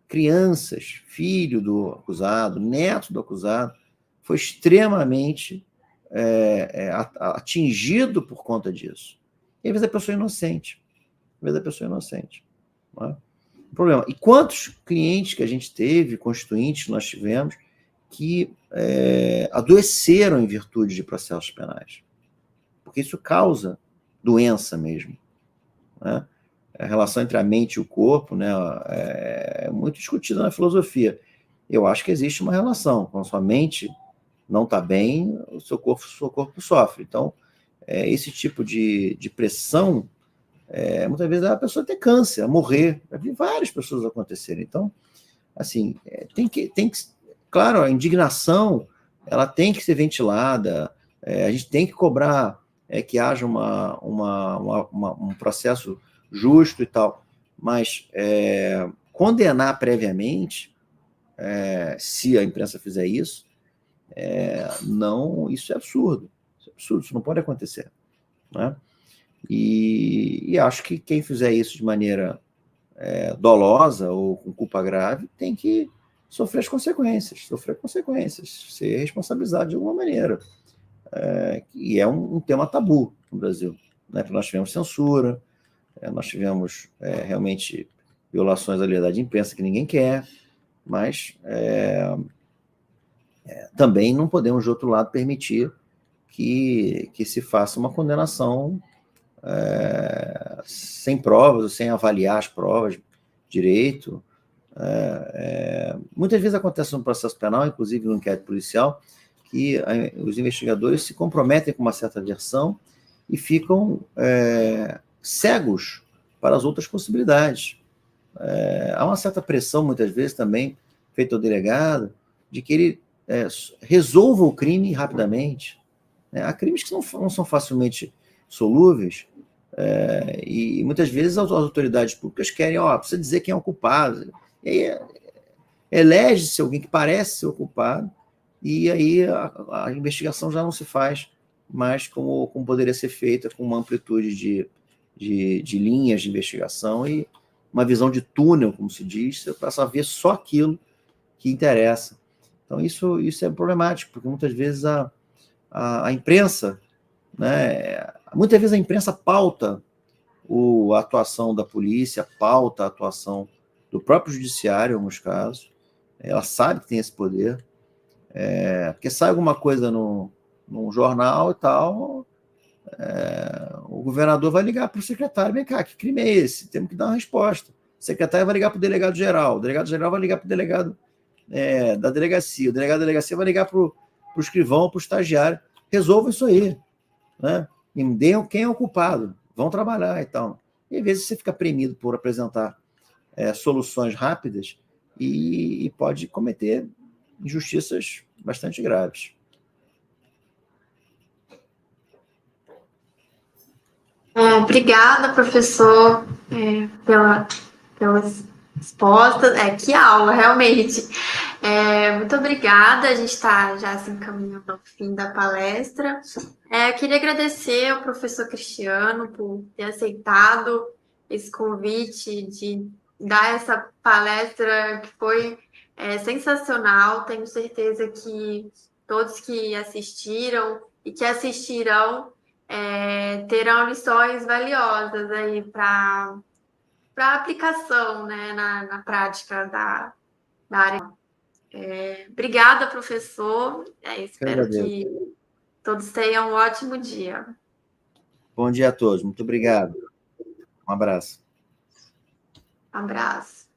crianças, filho do acusado, neto do acusado, foi extremamente atingido por conta disso. E às vezes a pessoa é inocente. Não é? Problema. E quantos clientes que a gente teve, constituintes que nós tivemos, que adoeceram em virtude de processos penais? Porque isso causa doença mesmo. Né? A relação entre a mente e o corpo, né, é muito discutida na filosofia. Eu acho que existe uma relação. Quando a sua mente não está bem, o seu corpo sofre. Então, esse tipo de pressão, muitas vezes a pessoa tem câncer, a morrer. Já vi várias pessoas acontecerem. Então, assim, tem que claro, a indignação ela tem que ser ventilada, a gente tem que cobrar que haja um processo justo e tal, mas condenar previamente, se a imprensa fizer isso, não, isso é absurdo, isso não pode acontecer, né? E acho que quem fizer isso de maneira dolosa ou com culpa grave tem que sofrer as consequências, ser responsabilizado de alguma maneira. E é um tema tabu no Brasil, né? Porque nós tivemos censura, nós tivemos realmente violações à liberdade de imprensa que ninguém quer, mas também não podemos, de outro lado, permitir que se faça uma condenação sem provas, ou sem avaliar as provas direito. Muitas vezes acontece no processo penal, inclusive no inquérito policial, que os investigadores se comprometem com uma certa versão e ficam cegos para as outras possibilidades. Há uma certa pressão, muitas vezes, também, feita ao delegado, de que ele resolva o crime rapidamente. Há crimes que não são facilmente solúveis, e muitas vezes as autoridades públicas querem, precisa dizer quem é o culpado. E aí elege-se alguém que parece ser o culpado, e aí a investigação já não se faz mais como poderia ser feita, com uma amplitude de linhas de investigação e uma visão de túnel, como se diz, para saber só aquilo que interessa. Então, isso é problemático, porque muitas vezes a imprensa, né, muitas vezes a imprensa pauta a atuação da polícia, pauta a atuação do próprio judiciário, em alguns casos. Ela sabe que tem esse poder, porque sai alguma coisa num jornal e tal, o governador vai ligar para o secretário: vem cá, que crime é esse? Temos que dar uma resposta. O secretário vai ligar para o delegado-geral, o delegado-geral vai ligar para o delegado da delegacia, o delegado da delegacia vai ligar para o escrivão, para o estagiário. Resolva isso aí, né? E deem quem é o culpado, vão trabalhar e tal. E às vezes você fica premido por apresentar soluções rápidas e pode cometer injustiças bastante graves. Obrigada, professor, pelas respostas. Que aula, realmente. Muito obrigada. A gente está já se encaminhando ao fim da palestra. Eu queria agradecer ao professor Cristiano por ter aceitado esse convite de dar essa palestra que foi sensacional. Tenho certeza que todos que assistiram e que assistirão terão lições valiosas aí para aplicação, né, na prática da área. Obrigada, professor. Eu Espero agradeço. que todos tenham um ótimo dia. Bom dia a todos. Muito obrigado. Um abraço. Um abraço.